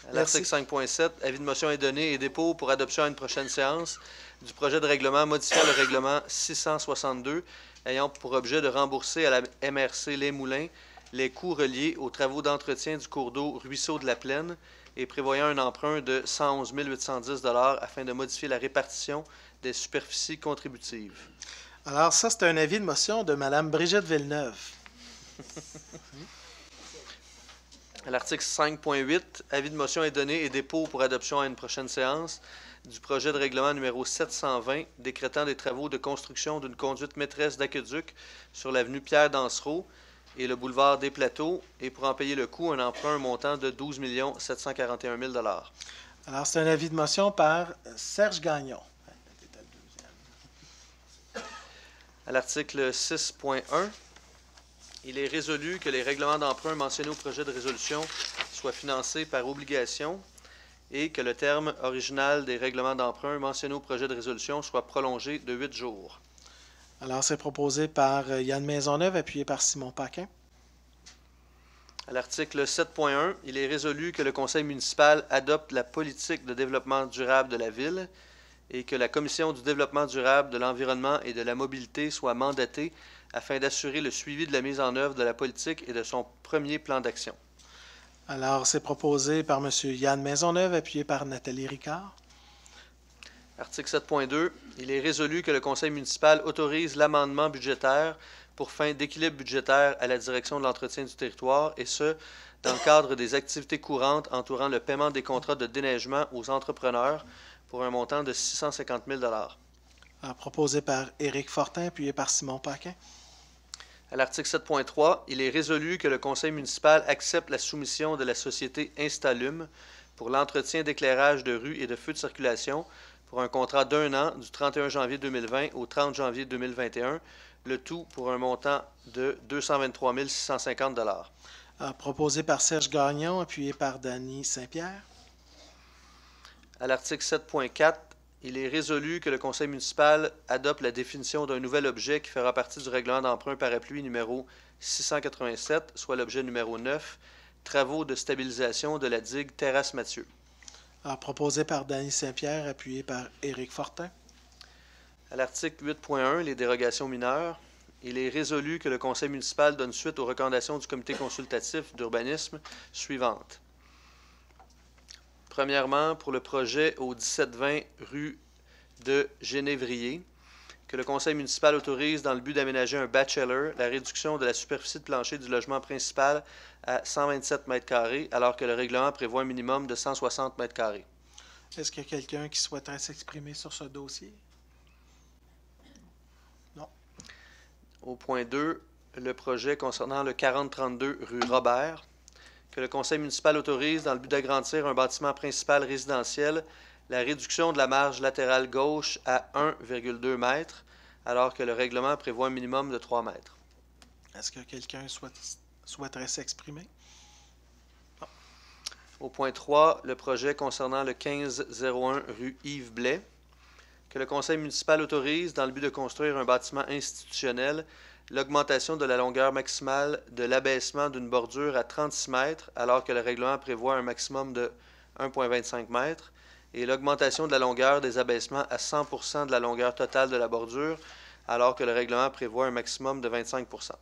À l'article 5.7, avis de motion est donné et dépôt pour adoption à une prochaine séance du projet de règlement modifiant le règlement 662 ayant pour objet de rembourser à la MRC Les Moulins les coûts reliés aux travaux d'entretien du cours d'eau Ruisseau de la Plaine et prévoyant un emprunt de 111 810 $ afin de modifier la répartition des superficies contributives. Alors ça, c'est un avis de motion de Mme Brigitte Villeneuve. À l'article 5.8, avis de motion est donné et dépôt pour adoption à une prochaine séance du projet de règlement numéro 720 décrétant des travaux de construction d'une conduite maîtresse d'aqueduc sur l'avenue Pierre-Dansereau et le boulevard des Plateaux et pour en payer le coût, un emprunt montant de 12 741 000 $. Alors, c'est un avis de motion par Serge Gagnon. À l'article 6.1, il est résolu que les règlements d'emprunt mentionnés au projet de résolution soient financés par obligation et que le terme original des règlements d'emprunt mentionnés au projet de résolution soit prolongé de 8 jours. Alors, c'est proposé par Yann Maisonneuve, appuyé par Simon Paquin. À l'article 7.1, il est résolu que le conseil municipal adopte la politique de développement durable de la ville et que la commission du développement durable, de l'environnement et de la mobilité soit mandatée afin d'assurer le suivi de la mise en œuvre de la politique et de son premier plan d'action. Alors, c'est proposé par M. Yann Maisonneuve, appuyé par Nathalie Ricard. Article 7.2, il est résolu que le conseil municipal autorise l'amendement budgétaire pour fin d'équilibre budgétaire à la direction de l'entretien du territoire, et ce, dans le cadre des activités courantes entourant le paiement des contrats de déneigement aux entrepreneurs pour un montant de 650 000 $. Alors, proposé par Éric Fortin, appuyé par Simon Paquin. À l'article 7.3, il est résolu que le conseil municipal accepte la soumission de la société Instalum pour l'entretien d'éclairage de rues et de feux de circulation pour un contrat d'1 an du 31 janvier 2020 au 30 janvier 2021, le tout pour un montant de 223 650 $. Proposé par Serge Gagnon, appuyé par Danny Saint-Pierre. À l'article 7.4, il est résolu que le conseil municipal adopte la définition d'un nouvel objet qui fera partie du règlement d'emprunt parapluie numéro 687, soit l'objet numéro 9, travaux de stabilisation de la digue Terrasse Mathieu. Proposé par Danny Saint-Pierre, appuyé par Éric Fortin. À l'article 8.1, les dérogations mineures, il est résolu que le conseil municipal donne suite aux recommandations du comité consultatif d'urbanisme suivantes. Premièrement, pour le projet au 1720 rue de Génévrier, que le conseil municipal autorise dans le but d'aménager un bachelor la réduction de la superficie de plancher du logement principal à 127 m², alors que le règlement prévoit un minimum de 160 m². Est-ce qu'il y a quelqu'un qui souhaiterait s'exprimer sur ce dossier? Non. Au point 2, le projet concernant le 4032 rue Robert, que le conseil municipal autorise dans le but d'agrandir un bâtiment principal résidentiel la réduction de la marge latérale gauche à 1,2 m, alors que le règlement prévoit un minimum de 3 mètres. Est-ce que quelqu'un souhaiterait s'exprimer? Non. Au point 3, le projet concernant le 1501 rue Yves Blais, que le conseil municipal autorise, dans le but de construire un bâtiment institutionnel, l'augmentation de la longueur maximale de l'abaissement d'une bordure à 36 mètres, alors que le règlement prévoit un maximum de 1,25 m, et l'augmentation de la longueur des abaissements à 100 % de la longueur totale de la bordure, alors que le règlement prévoit un maximum de 25 %.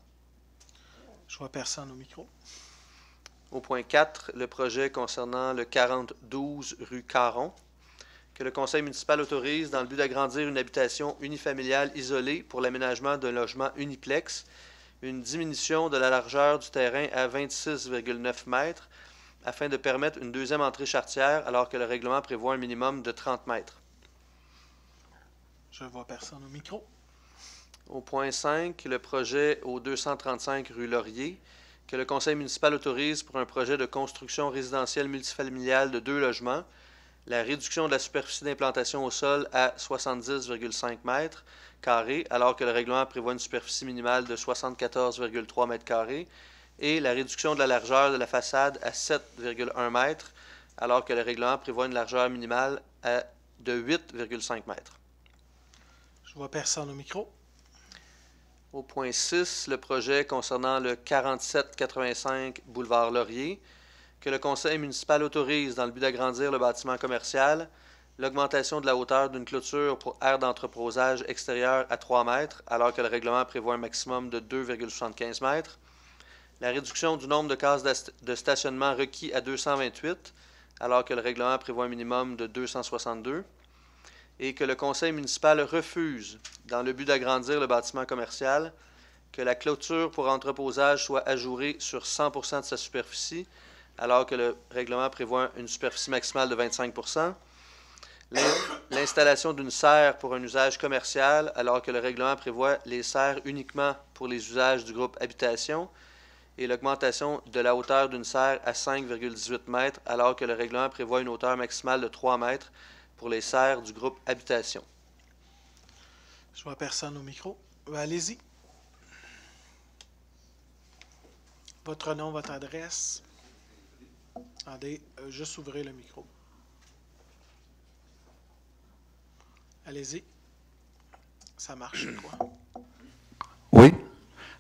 Je vois personne au micro. Au point 4, le projet concernant le 4012 rue Caron, que le conseil municipal autorise dans le but d'agrandir une habitation unifamiliale isolée pour l'aménagement d'un logement uniplex, une diminution de la largeur du terrain à 26,9 m, afin de permettre une deuxième entrée charretière, alors que le règlement prévoit un minimum de 30 mètres. Je vois personne au micro. Au point 5, le projet au 235 rue Laurier, que le conseil municipal autorise pour un projet de construction résidentielle multifamiliale de 2 logements, la réduction de la superficie d'implantation au sol à 70,5 m², alors que le règlement prévoit une superficie minimale de 74,3 m², et la réduction de la largeur de la façade à 7,1 m, alors que le règlement prévoit une largeur minimale de 8,5 m. Je vois personne au micro. Au point 6, le projet concernant le 4785 boulevard Laurier, que le conseil municipal autorise dans le but d'agrandir le bâtiment commercial, l'augmentation de la hauteur d'une clôture pour aire d'entreposage extérieur à 3 mètres, alors que le règlement prévoit un maximum de 2,75 mètres, la réduction du nombre de cases de stationnement requis à 228, alors que le règlement prévoit un minimum de 262, et que le conseil municipal refuse, dans le but d'agrandir le bâtiment commercial, que la clôture pour entreposage soit ajourée sur 100 % de sa superficie, alors que le règlement prévoit une superficie maximale de 25 %, l'installation d'une serre pour un usage commercial, alors que le règlement prévoit les serres uniquement pour les usages du groupe habitation, et l'augmentation de la hauteur d'une serre à 5,18 m, alors que le règlement prévoit une hauteur maximale de 3 m pour les serres du groupe habitation. Je vois personne au micro. Allez-y. Votre nom, votre adresse. Attendez, juste ouvrez le micro. Allez-y. Ça marche, quoi? Oui.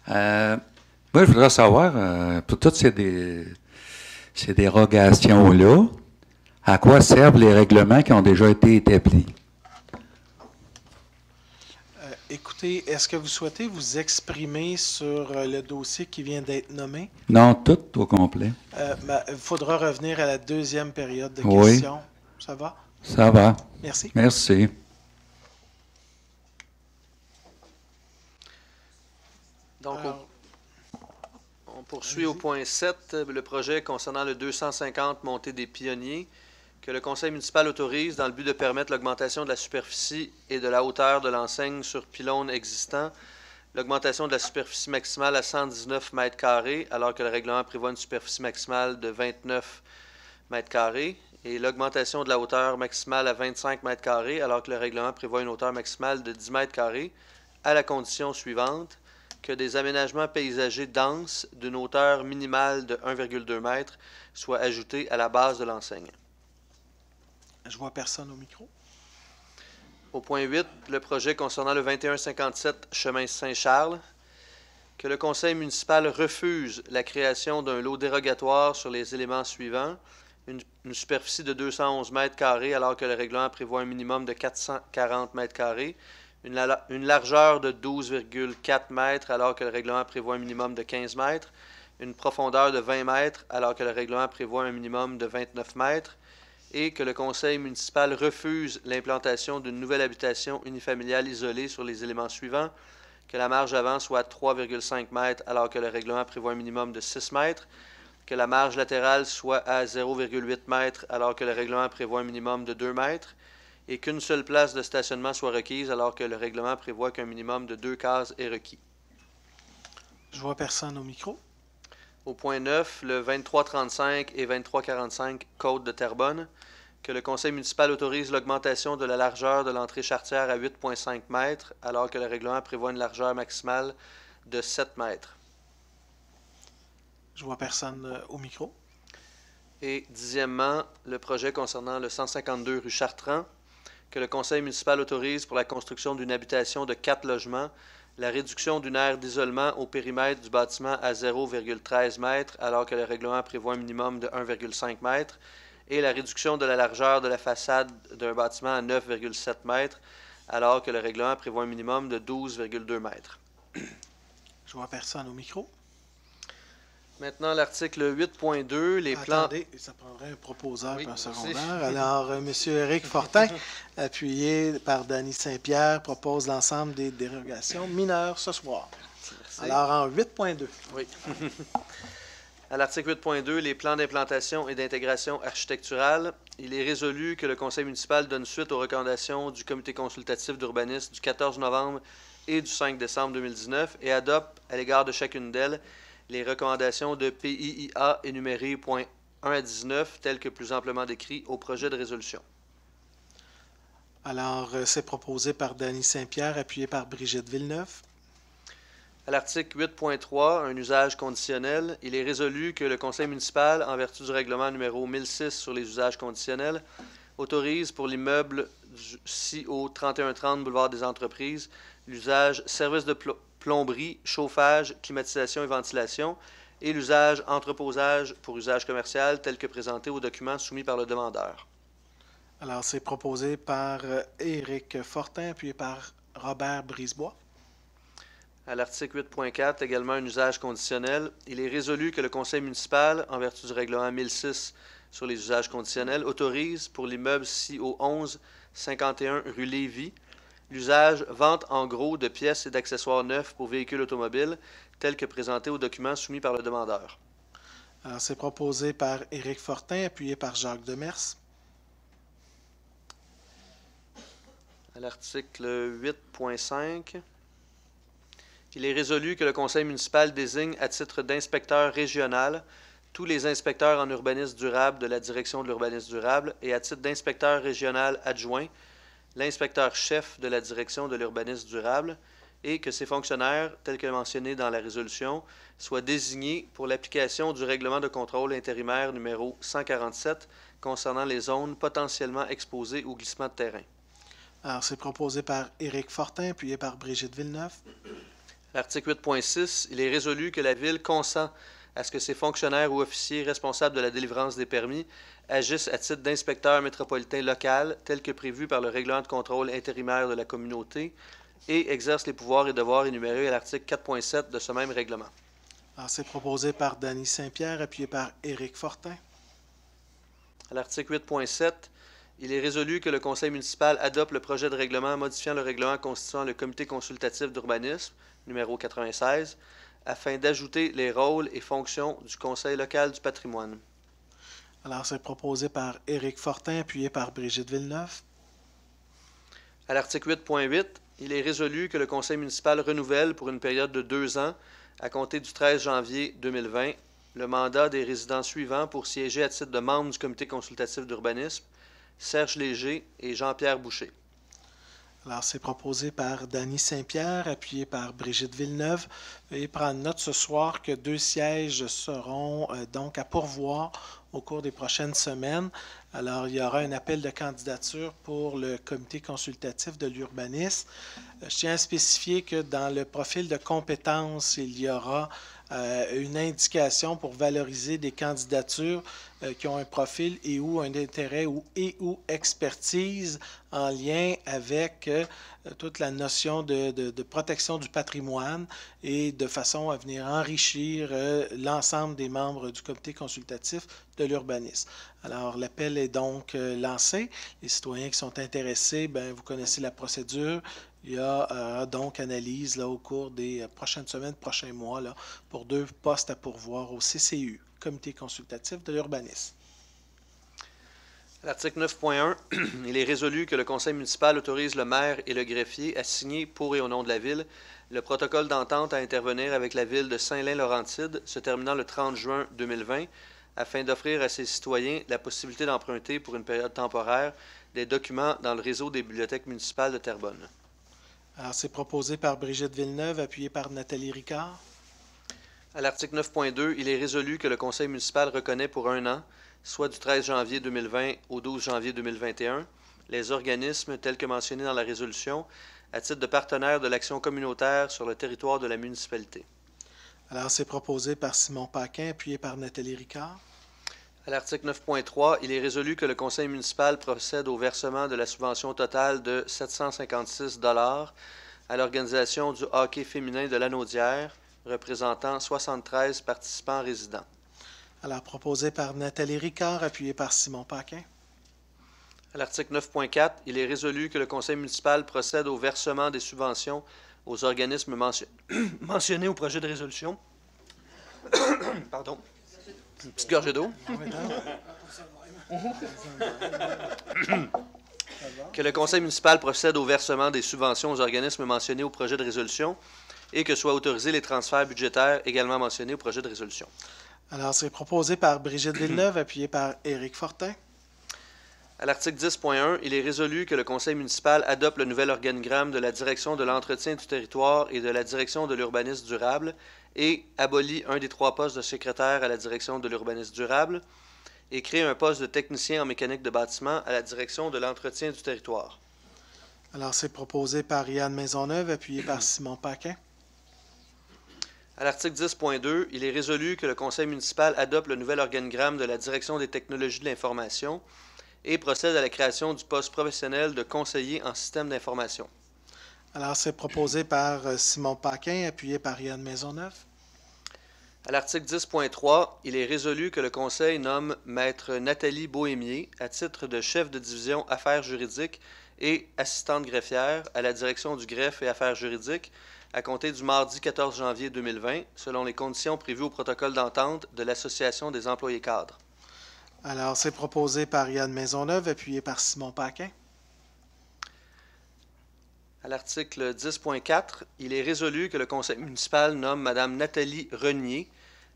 Moi, je voudrais savoir, pour toutes ces dérogations-là, à quoi servent les règlements qui ont déjà été établis? Écoutez, est-ce que vous souhaitez vous exprimer sur le dossier qui vient d'être nommé? Non, tout au complet. Il faudra revenir à la deuxième période de Oui. questions. Ça va? Ça va. Merci. Merci. Donc, on poursuit au point 7, le projet concernant le 250 montée des pionniers, que le conseil municipal autorise dans le but de permettre l'augmentation de la superficie et de la hauteur de l'enseigne sur pylône existant, l'augmentation de la superficie maximale à 119 m², alors que le règlement prévoit une superficie maximale de 29 m², et l'augmentation de la hauteur maximale à 25 m², alors que le règlement prévoit une hauteur maximale de 10 m², à la condition suivante, que des aménagements paysagers denses d'une hauteur minimale de 1,2 m soient ajoutés à la base de l'enseigne. Je vois personne au micro. Au point 8, le projet concernant le 2157 chemin Saint-Charles, que le conseil municipal refuse la création d'un lot dérogatoire sur les éléments suivants, une superficie de 211 m², alors que le règlement prévoit un minimum de 440 m², une largeur de 12,4 m, alors que le règlement prévoit un minimum de 15 m, une profondeur de 20 m, alors que le règlement prévoit un minimum de 29 m, et que le conseil municipal refuse l'implantation d'une nouvelle habitation unifamiliale isolée sur les éléments suivants, que la marge avant soit 3,5 m, alors que le règlement prévoit un minimum de 6 m, que la marge latérale soit à 0,8 m, alors que le règlement prévoit un minimum de 2 m, et qu'une seule place de stationnement soit requise, alors que le règlement prévoit qu'un minimum de 2 cases est requis. Je vois personne au micro. Au point 9, le 2335 et 2345 Côte de Terrebonne, que le conseil municipal autorise l'augmentation de la largeur de l'entrée charretière à 8,5 m, alors que le règlement prévoit une largeur maximale de 7 m. Je vois personne au micro. Et dixièmement, le projet concernant le 152 rue Chartrand, que le conseil municipal autorise pour la construction d'une habitation de 4 logements, la réduction d'une aire d'isolement au périmètre du bâtiment à 0,13 m, alors que le règlement prévoit un minimum de 1,5 m, et la réduction de la largeur de la façade d'un bâtiment à 9,7 m, alors que le règlement prévoit un minimum de 12,2 m. Je vois personne au micro. Maintenant, l'article 8.2, les plans... Attendez, ça prendrait un proposeur et un secondaire. Alors, M. Éric Fortin, appuyé par Danny Saint-Pierre, propose l'ensemble des dérogations mineures ce soir. Merci. Alors, en 8.2. Oui. À l'article 8.2, les plans d'implantation et d'intégration architecturale, il est résolu que le conseil municipal donne suite aux recommandations du comité consultatif d'urbanisme du 14 novembre et du 5 décembre 2019 et adopte, à l'égard de chacune d'elles, les recommandations de PIIA énumérées points 1 à 19, telles que plus amplement décrits au projet de résolution. Alors, c'est proposé par Danny Saint-Pierre, appuyé par Brigitte Villeneuve. À l'article 8.3, un usage conditionnel, il est résolu que le conseil municipal, en vertu du règlement numéro 1006 sur les usages conditionnels, autorise pour l'immeuble ci au 3130 boulevard des Entreprises l'usage service de plomberie, chauffage, climatisation et ventilation et l'usage entreposage pour usage commercial tel que présenté au document soumis par le demandeur. Alors, c'est proposé par Éric Fortin, appuyé par Robert Brisebois. À l'article 8.4, également un usage conditionnel, il est résolu que le conseil municipal, en vertu du règlement 1006 sur les usages conditionnels, autorise pour l'immeuble ci au 1151 rue Lévis l'usage vente en gros de pièces et d'accessoires neufs pour véhicules automobiles tel que présenté au document soumis par le demandeur. Alors, c'est proposé par Éric Fortin, appuyé par Jacques Demers. À l'article 8.5, il est résolu que le conseil municipal désigne à titre d'inspecteur régional tous les inspecteurs en urbanisme durable de la direction de l'urbanisme durable et à titre d'inspecteur régional adjoint l'inspecteur-chef de la direction de l'urbanisme durable et que ces fonctionnaires, tels que mentionnés dans la résolution, soient désignés pour l'application du règlement de contrôle intérimaire numéro 147 concernant les zones potentiellement exposées au glissement de terrain. Alors, c'est proposé par Éric Fortin, appuyé par Brigitte Villeneuve. L'article 8.6, il est résolu que la Ville consent à ce que ses fonctionnaires ou officiers responsables de la délivrance des permis agissent à titre d'inspecteur métropolitain local, tel que prévu par le règlement de contrôle intérimaire de la communauté, et exercent les pouvoirs et devoirs énumérés à l'article 4.7 de ce même règlement. Alors, c'est proposé par Dany Saint-Pierre, appuyé par Éric Fortin. À l'article 8.7, il est résolu que le conseil municipal adopte le projet de règlement modifiant le règlement constituant le comité consultatif d'urbanisme, numéro 96, afin d'ajouter les rôles et fonctions du conseil local du patrimoine. Alors, c'est proposé par Éric Fortin, appuyé par Brigitte Villeneuve. À l'article 8.8, il est résolu que le conseil municipal renouvelle pour une période de 2 ans, à compter du 13 janvier 2020, le mandat des résidents suivants pour siéger à titre de membre du comité consultatif d'urbanisme, Serge Léger et Jean-Pierre Boucher. Alors, c'est proposé par Dany Saint-Pierre, appuyé par Brigitte Villeneuve. Veuillez prendre note ce soir que 2 sièges seront donc à pourvoir au cours des prochaines semaines. Alors, il y aura un appel de candidature pour le comité consultatif de l'urbanisme. Je tiens à spécifier que dans le profil de compétences, il y aura une indication pour valoriser des candidatures qui ont un profil et ou un intérêt ou expertise en lien avec toute la notion de protection du patrimoine et de façon à venir enrichir l'ensemble des membres du comité consultatif de l'urbanisme. Alors, l'appel est donc lancé. Les citoyens qui sont intéressés, vous connaissez la procédure. Il y a donc analyse là, au cours des prochaines semaines, prochains mois, là, pour 2 postes à pourvoir au CCU, Comité consultatif de l'urbanisme. À l'article 9.1, il est résolu que le conseil municipal autorise le maire et le greffier à signer pour et au nom de la Ville le protocole d'entente à intervenir avec la Ville de Saint-Lin-Laurentide se terminant le 30 juin 2020 afin d'offrir à ses citoyens la possibilité d'emprunter pour une période temporaire des documents dans le réseau des bibliothèques municipales de Terrebonne. Alors, c'est proposé par Brigitte Villeneuve, appuyé par Nathalie Ricard. À l'article 9.2, il est résolu que le conseil municipal reconnaît pour 1 an, soit du 13 janvier 2020 au 12 janvier 2021, les organismes tels que mentionnés dans la résolution à titre de partenaires de l'action communautaire sur le territoire de la municipalité. Alors, c'est proposé par Simon Paquin, appuyé par Nathalie Ricard. À l'article 9.3, il est résolu que le conseil municipal procède au versement de la subvention totale de 756 $ à l'organisation du hockey féminin de Lanaudière, représentant 73 participants résidents. Alors, proposé par Nathalie Ricard, appuyé par Simon Paquin. À l'article 9.4, il est résolu que le conseil municipal procède au versement des subventions aux organismes mentionnés au projet de résolution. Pardon. Une petite gorgée d'eau. Que le conseil municipal procède au versement des subventions aux organismes mentionnés au projet de résolution et que soient autorisés les transferts budgétaires également mentionnés au projet de résolution. Alors, c'est proposé par Brigitte Villeneuve, appuyé par Éric Fortin. À l'article 10.1, il est résolu que le conseil municipal adopte le nouvel organigramme de la direction de l'entretien du territoire et de la direction de l'urbanisme durable et abolit un des 3 postes de secrétaire à la direction de l'urbanisme durable et crée un poste de technicien en mécanique de bâtiment à la direction de l'entretien du territoire. Alors, c'est proposé par Yann Maisonneuve, appuyé par Simon Paquin. À l'article 10.2, il est résolu que le conseil municipal adopte le nouvel organigramme de la direction des technologies de l'information et procède à la création du poste professionnel de conseiller en système d'information. Alors, c'est proposé par Simon Paquin, appuyé par Yann Maisonneuve. À l'article 10.3, il est résolu que le Conseil nomme Maître Nathalie Bohémier à titre de chef de division Affaires juridiques et assistante greffière à la direction du greffe et Affaires juridiques à compter du mardi 14 janvier 2020, selon les conditions prévues au protocole d'entente de l'Association des employés cadres. Alors, c'est proposé par Yann Maisonneuve, appuyé par Simon Paquin. À l'article 10.4, il est résolu que le conseil municipal nomme Mme Nathalie Renier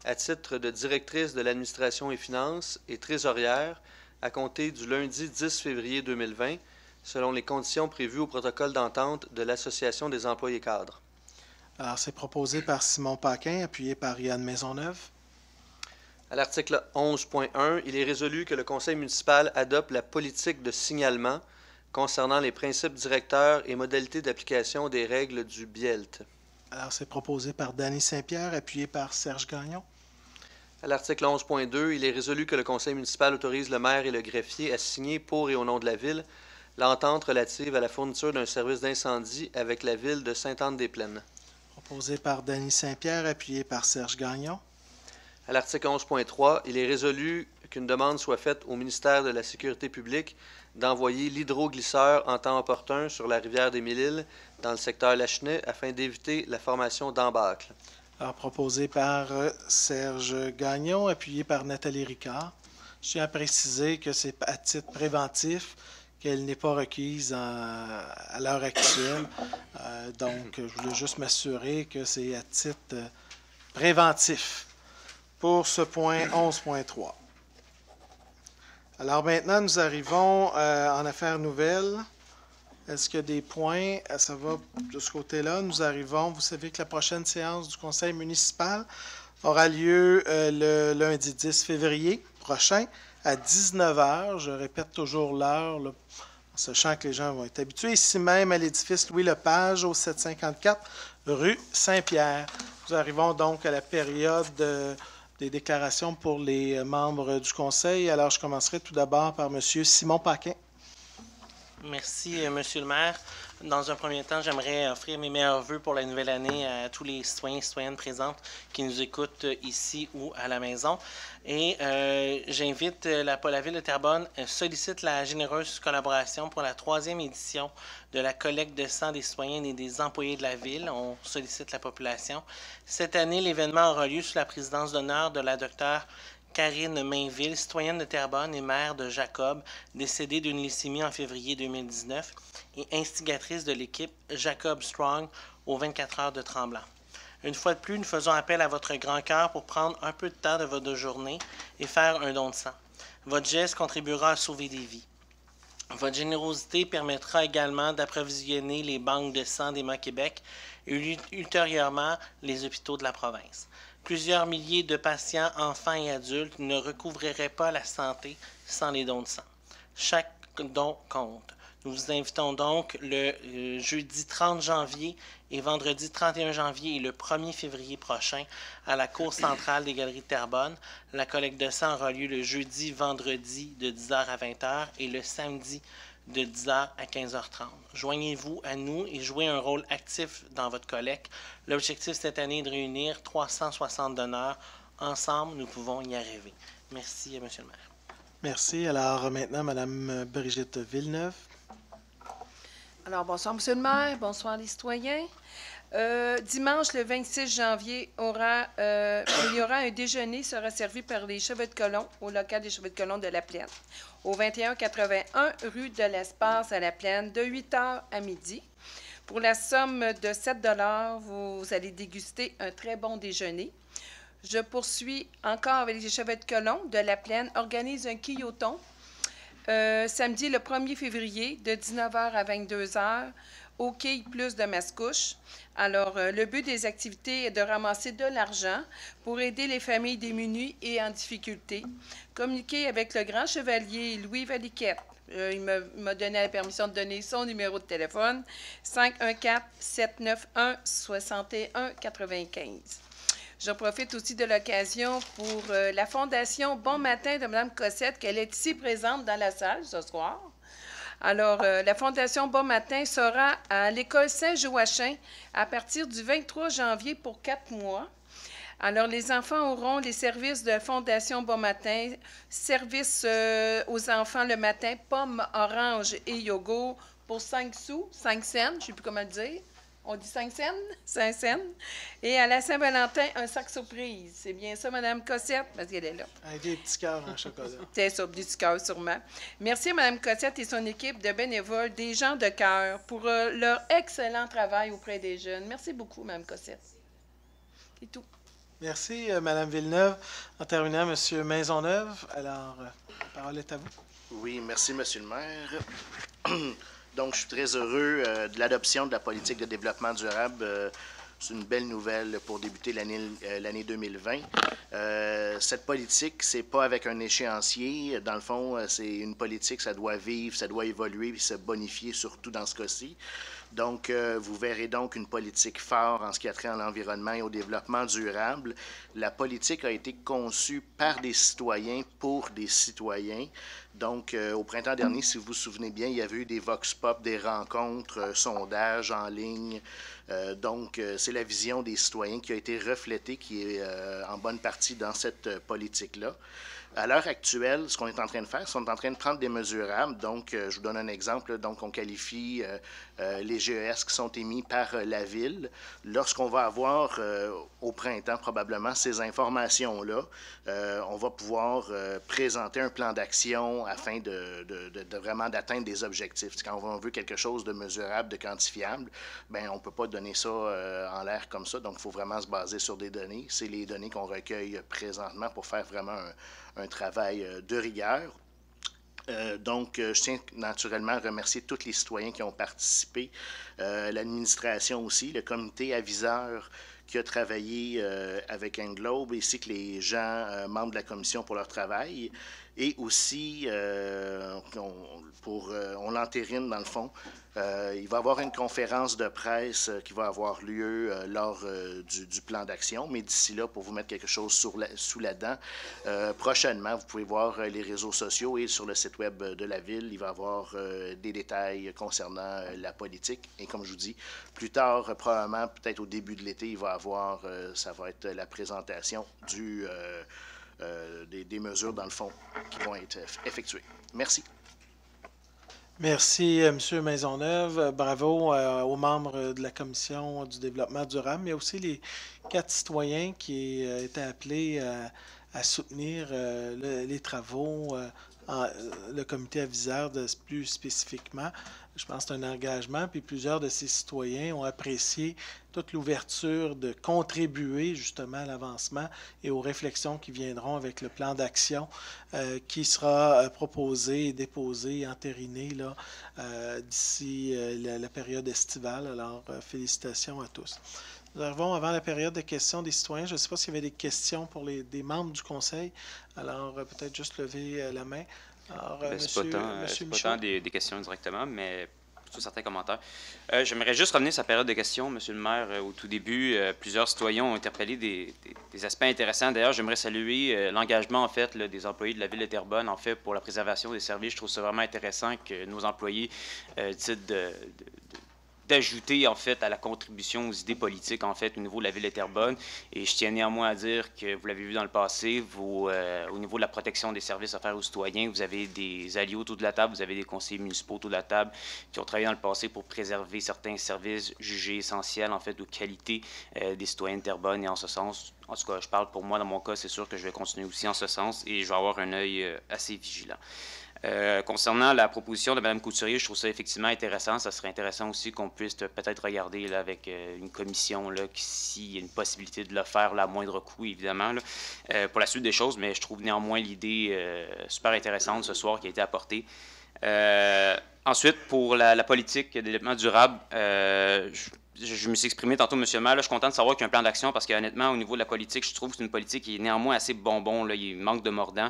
à titre de directrice de l'administration et finances et trésorière à compter du lundi 10 février 2020, selon les conditions prévues au protocole d'entente de l'Association des employés cadres. Alors, c'est proposé par Simon Paquin, appuyé par Yann Maisonneuve. À l'article 11.1, il est résolu que le conseil municipal adopte la politique de signalement concernant les principes directeurs et modalités d'application des règles du BIELT. Alors, c'est proposé par Danny Saint-Pierre, appuyé par Serge Gagnon. À l'article 11.2, il est résolu que le conseil municipal autorise le maire et le greffier à signer pour et au nom de la ville l'entente relative à la fourniture d'un service d'incendie avec la ville de Sainte-Anne-des-Plaines. Proposé par Danny Saint-Pierre, appuyé par Serge Gagnon. À l'article 11.3, il est résolu qu'une demande soit faite au ministère de la Sécurité publique d'envoyer l'hydroglisseur en temps opportun sur la rivière des Mille-Îles dans le secteur Lachenay afin d'éviter la formation d'embâcles. Alors, proposé par Serge Gagnon, appuyé par Nathalie Ricard. Je tiens à préciser que c'est à titre préventif, qu'elle n'est pas requise à l'heure actuelle. Donc, je voulais juste m'assurer que c'est à titre préventif pour ce point 11.3. Alors maintenant, nous arrivons en affaires nouvelles. Est-ce qu'il y a des points? Ça va de ce côté-là. Nous arrivons, vous savez que la prochaine séance du conseil municipal aura lieu le lundi 10 février prochain à 19h. Je répète toujours l'heure, en sachant que les gens vont être habitués. Ici même à l'édifice Louis-Lepage, au 754 rue Saint-Pierre. Nous arrivons donc à la période des déclarations pour les membres du conseil. Alors, je commencerai tout d'abord par M. Simon Paquin. Merci, M. le maire. Dans un premier temps, j'aimerais offrir mes meilleurs vœux pour la nouvelle année à tous les citoyens et citoyennes présentes qui nous écoutent ici ou à la maison. Et j'invite la Ville de Terrebonne sollicite la généreuse collaboration pour la 3e édition de la collecte de sang des citoyens et des employés de la Ville. On sollicite la population. Cette année, l'événement aura lieu sous la présidence d'honneur de la Dr Karine Mainville, citoyenne de Terrebonne et mère de Jacob, décédée d'une leucémie en février 2019 et instigatrice de l'équipe Jacob Strong aux 24 heures de Tremblant. Une fois de plus, nous faisons appel à votre grand cœur pour prendre un peu de temps de votre journée et faire un don de sang. Votre geste contribuera à sauver des vies. Votre générosité permettra également d'approvisionner les banques de sang d'Emma Québec et ultérieurement les hôpitaux de la province. Plusieurs milliers de patients, enfants et adultes ne recouvreraient pas la santé sans les dons de sang. Chaque don compte. Nous vous invitons donc le jeudi 30 janvier et vendredi 31 janvier et le 1er février prochain à la cour centrale des Galeries de Terrebonne. La collecte de sang aura lieu le jeudi, vendredi de 10h à 20h et le samedi de 10h à 15h30. Joignez-vous à nous et jouez un rôle actif dans votre collecte. L'objectif cette année est de réunir 360 donneurs. Ensemble, nous pouvons y arriver. Merci, M. le maire. Merci. Alors maintenant, Mme Brigitte Villeneuve. Alors, bonsoir, M. le maire. Bonsoir, les citoyens. Dimanche, le 26 janvier, il y aura un déjeuner qui sera servi par les Cheveux de Colomb au local des Cheveux de Colomb de La Plaine, au 2181 rue de l'Espace à La Plaine, de 8h à midi. Pour la somme de 7 $, vous allez déguster un très bon déjeuner. Je poursuis encore avec les Cheveux de Colomb de La Plaine, organise un quilloton samedi le 1er février, de 19h à 22h, au quai plus de Mascouche. Alors, le but des activités est de ramasser de l'argent pour aider les familles démunies et en difficulté. Communiquer avec le grand chevalier Louis Valiquette. Il m'a donné la permission de donner son numéro de téléphone, 514-791-6195. Je profite aussi de l'occasion pour la Fondation Bon Matin de Mme Cossette, qu'elle est ici présente dans la salle ce soir. Alors, la Fondation Bon Matin sera à l'École Saint-Joachim à partir du 23 janvier pour 4 mois. Alors, les enfants auront les services de Fondation Bon Matin, services aux enfants le matin, pommes, oranges et yogourt pour 5 sous, 5 cents, je ne sais plus comment le dire. On dit 5 cents? 5 cents. Et à la Saint-Valentin, un sac surprise. C'est bien ça, Mme Cossette? Parce qu'elle est là. Avec des petits cœurs en chocolat. C'est ça, des petits cœurs sûrement. Merci à Mme Cossette et son équipe de bénévoles, des gens de cœur, pour leur excellent travail auprès des jeunes. Merci beaucoup, Mme Cossette. C'est tout. Merci, Mme Villeneuve. En terminant, M. Maisonneuve. Alors, la parole est à vous. Oui, merci, M. le maire. Donc, je suis très heureux de l'adoption de la politique de développement durable. C'est une belle nouvelle pour débuter l'année 2020. Cette politique, c'est pas avec un échéancier. Dans le fond, c'est une politique, ça doit vivre, ça doit évoluer et se bonifier, surtout dans ce cas-ci. Donc, vous verrez donc une politique forte en ce qui a trait à l'environnement et au développement durable. La politique a été conçue par des citoyens pour des citoyens. Donc, au printemps dernier, si vous vous souvenez bien, il y avait eu des vox pop, des rencontres, sondages en ligne. Donc, c'est la vision des citoyens qui a été reflétée, qui est en bonne partie dans cette politique-là. À l'heure actuelle, ce qu'on est en train de faire, c'est qu'on est en train de prendre des mesurables. Donc, je vous donne un exemple. Donc, on qualifie les GES qui sont émis par la Ville. Lorsqu'on va avoir au printemps probablement ces informations-là, on va pouvoir présenter un plan d'action afin de vraiment d'atteindre des objectifs. Quand on veut quelque chose de mesurable, de quantifiable, bien, on ne peut pas donner ça en l'air comme ça. Donc, il faut vraiment se baser sur des données. C'est les données qu'on recueille présentement pour faire vraiment un travail de rigueur. Donc, je tiens naturellement à remercier tous les citoyens qui ont participé, l'administration aussi, le comité aviseur qui a travaillé avec Englobe, ainsi que les gens membres de la commission pour leur travail. Et aussi, on l'entérine dans le fond. Il va y avoir une conférence de presse qui va avoir lieu lors du plan d'action, mais d'ici là, pour vous mettre quelque chose sous la dent, prochainement, vous pouvez voir les réseaux sociaux et sur le site web de la Ville, il va y avoir des détails concernant la politique. Et comme je vous dis, plus tard, probablement, peut-être au début de l'été, il va y avoir, ça va être la présentation des mesures, dans le fond, qui vont être effectuées. Merci. Merci, M. Maisonneuve. Bravo aux membres de la Commission du développement durable, mais aussi les 4 citoyens qui étaient appelés à soutenir les travaux, le comité aviseur plus spécifiquement. Je pense que c'est un engagement, puis plusieurs de ces citoyens ont apprécié toute l'ouverture de contribuer justement à l'avancement et aux réflexions qui viendront avec le plan d'action qui sera proposé, déposé et entériné d'ici la période estivale. Alors, félicitations à tous. Nous arrivons avant la période de questions des citoyens. Je ne sais pas s'il y avait des questions pour des membres du Conseil. Alors, peut-être juste lever la main. Alors, c'est pas tant des questions directement, mais plutôt certains commentaires. J'aimerais juste revenir sur la période de questions, M. le maire. Au tout début, plusieurs citoyens ont interpellé des aspects intéressants. D'ailleurs, j'aimerais saluer l'engagement en fait des employés de la Ville de Terrebonne en fait pour la préservation des services. Je trouve ça vraiment intéressant que nos employés décident d'ajouter en fait à la contribution aux idées politiques en fait au niveau de la Ville de Terrebonne. Et je tiens néanmoins à dire que vous l'avez vu dans le passé, au niveau de la protection des services offerts aux citoyens, vous avez des alliés autour de la table, vous avez des conseillers municipaux autour de la table qui ont travaillé dans le passé pour préserver certains services jugés essentiels en fait aux qualités des citoyens de Terrebonne. Et en ce sens, en tout cas, je parle pour moi dans mon cas, c'est sûr que je vais continuer aussi en ce sens et je vais avoir un œil assez vigilant. Concernant la proposition de Mme Couturier, je trouve ça effectivement intéressant. Ça serait intéressant aussi qu'on puisse peut-être regarder là, avec une commission s'il y a une possibilité de le faire là, à moindre coût, évidemment, là, pour la suite des choses. Mais je trouve néanmoins l'idée super intéressante ce soir qui a été apportée. Ensuite, pour la politique de développement durable, je me suis exprimé tantôt, M. le maire, là, je suis content de savoir qu'il y a un plan d'action parce qu'honnêtement, au niveau de la politique, je trouve que c'est une politique qui est néanmoins assez bonbon, là, il manque de mordant.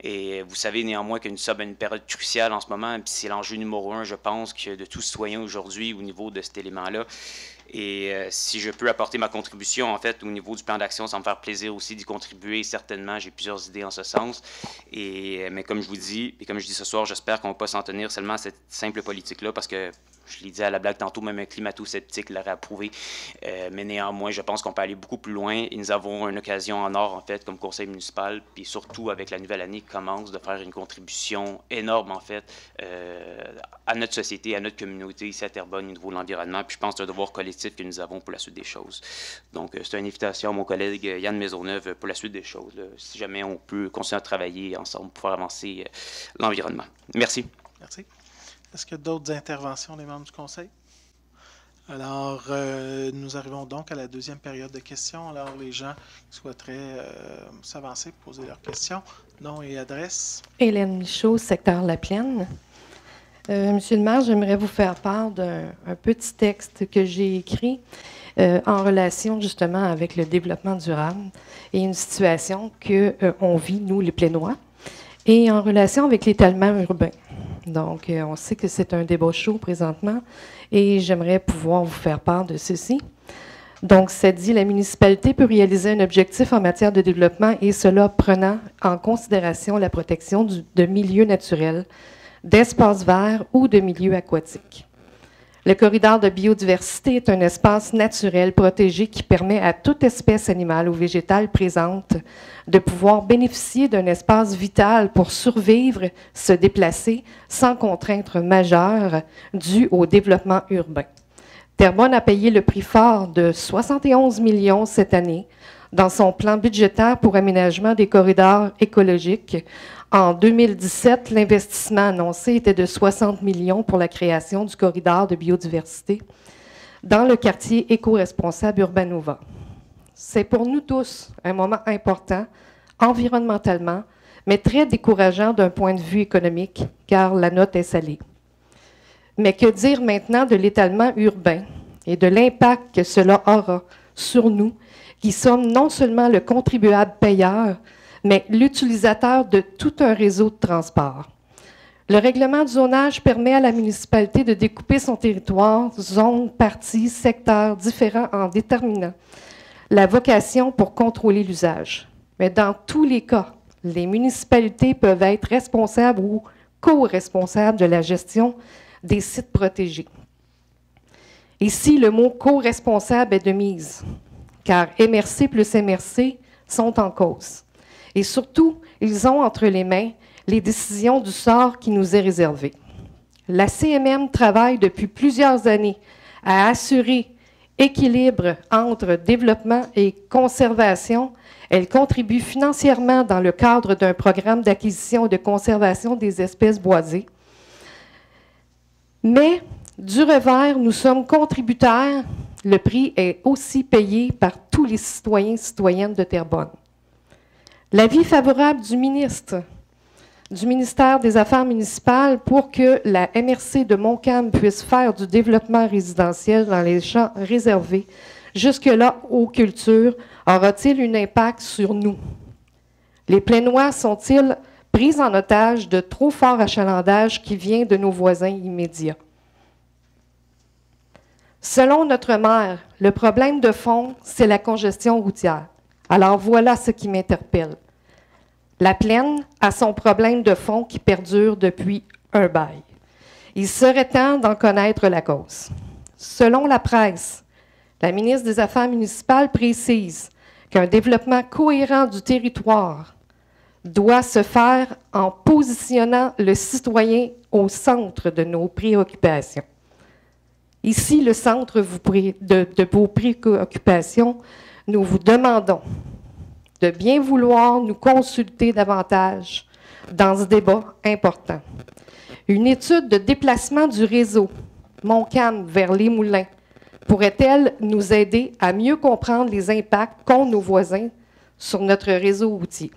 Et vous savez néanmoins que nous sommes à une période cruciale en ce moment, puis c'est l'enjeu numéro 1, je pense, que de tout citoyen aujourd'hui au niveau de cet élément-là. Et si je peux apporter ma contribution, en fait, au niveau du plan d'action, ça va me faire plaisir aussi d'y contribuer. Certainement, j'ai plusieurs idées en ce sens. Mais comme je vous dis, et comme je dis ce soir, j'espère qu'on ne va pas s'en tenir seulement à cette simple politique-là, parce que, je l'ai dit à la blague tantôt, même un climato-sceptique l'aurait approuvé. Mais néanmoins, je pense qu'on peut aller beaucoup plus loin. Et nous avons une occasion en or, en fait, comme conseil municipal, puis surtout avec la nouvelle année qui commence, de faire une contribution énorme, en fait, à notre société, à notre communauté ici à Terrebonne au niveau de l'environnement. Puis je pense que c'est un devoir collectif que nous avons pour la suite des choses. Donc, c'est une invitation à mon collègue Yann Maisonneuve pour la suite des choses, là, si jamais on peut continuer à travailler ensemble pour faire avancer l'environnement. Merci. Merci. Est-ce qu'il y a d'autres interventions des membres du Conseil? Alors, nous arrivons donc à la deuxième période de questions. Alors, les gens qui souhaiteraient s'avancer, poser leurs questions. Nom et adresse. Hélène Michaud, secteur La Plaine. Monsieur le maire, j'aimerais vous faire part d'un petit texte que j'ai écrit en relation justement avec le développement durable et une situation qu'on vit, nous, les Plénois, et en relation avec l'étalement urbain. Donc, on sait que c'est un débat chaud présentement et j'aimerais pouvoir vous faire part de ceci. Donc, ça dit, la municipalité peut réaliser un objectif en matière de développement et cela prenant en considération la protection de milieux naturels, d'espaces verts ou de milieux aquatiques. Le corridor de biodiversité est un espace naturel protégé qui permet à toute espèce animale ou végétale présente de pouvoir bénéficier d'un espace vital pour survivre, se déplacer sans contrainte majeure due au développement urbain. Terrebonne a payé le prix fort de 71 millions cette année dans son plan budgétaire pour aménagement des corridors écologiques. En 2017, l'investissement annoncé était de 60 millions pour la création du corridor de biodiversité dans le quartier éco-responsable Urbanova. C'est pour nous tous un moment important environnementalement, mais très décourageant d'un point de vue économique, car la note est salée. Mais que dire maintenant de l'étalement urbain et de l'impact que cela aura sur nous, qui sommes non seulement le contribuable payeur, mais l'utilisateur de tout un réseau de transport. Le règlement du zonage permet à la municipalité de découper son territoire, zones, parties, secteurs différents en déterminant la vocation pour contrôler l'usage. Mais dans tous les cas, les municipalités peuvent être responsables ou co-responsables de la gestion des sites protégés. Ici, le mot co-responsable est de mise, car MRC plus MRC sont en cause. Et surtout, ils ont entre les mains les décisions du sort qui nous est réservé. La CMM travaille depuis plusieurs années à assurer équilibre entre développement et conservation. Elle contribue financièrement dans le cadre d'un programme d'acquisition et de conservation des espèces boisées. Mais, du revers, nous sommes contributeurs. Le prix est aussi payé par tous les citoyens et citoyennes de Terrebonne. L'avis favorable du ministère des Affaires municipales pour que la MRC de Montcalm puisse faire du développement résidentiel dans les champs réservés jusque-là aux cultures aura-t-il un impact sur nous? Les Plénois sont-ils pris en otage de trop fort achalandage qui vient de nos voisins immédiats? Selon notre maire, le problème de fond, c'est la congestion routière. Alors voilà ce qui m'interpelle. La Plaine a son problème de fond qui perdure depuis un bail. Il serait temps d'en connaître la cause. Selon la presse, la ministre des Affaires municipales précise qu'un développement cohérent du territoire doit se faire en positionnant le citoyen au centre de nos préoccupations. Ici, le centre de vos préoccupations, nous vous demandons de bien vouloir nous consulter davantage dans ce débat important. Une étude de déplacement du réseau Montcalm vers Les Moulins pourrait-elle nous aider à mieux comprendre les impacts qu'ont nos voisins sur notre réseau routier?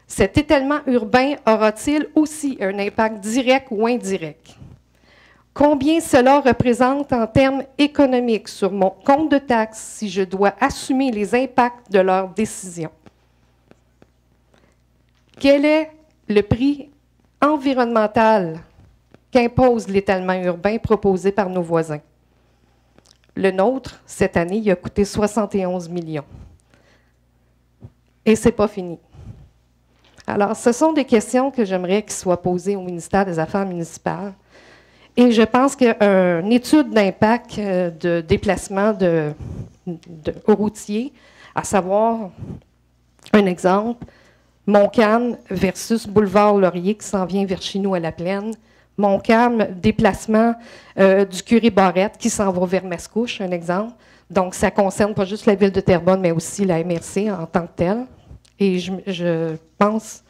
Cet étalement urbain aura-t-il aussi un impact direct ou indirect? Combien cela représente en termes économiques sur mon compte de taxes si je dois assumer les impacts de leurs décisions? Quel est le prix environnemental qu'impose l'étalement urbain proposé par nos voisins? Le nôtre, cette année, il a coûté 71 millions. Et ce n'est pas fini. Alors, ce sont des questions que j'aimerais qu'ils soient posées au ministère des Affaires municipales. Et je pense qu'une étude d'impact de déplacement routier, à savoir, un exemple, Montcalm versus Boulevard Laurier qui s'en vient vers chez nous à La Plaine, Montcalm, déplacement du curé Barrette qui s'en va vers Mascouche, un exemple. Donc, ça concerne pas juste la ville de Terrebonne, mais aussi la MRC en tant que telle. Et je pense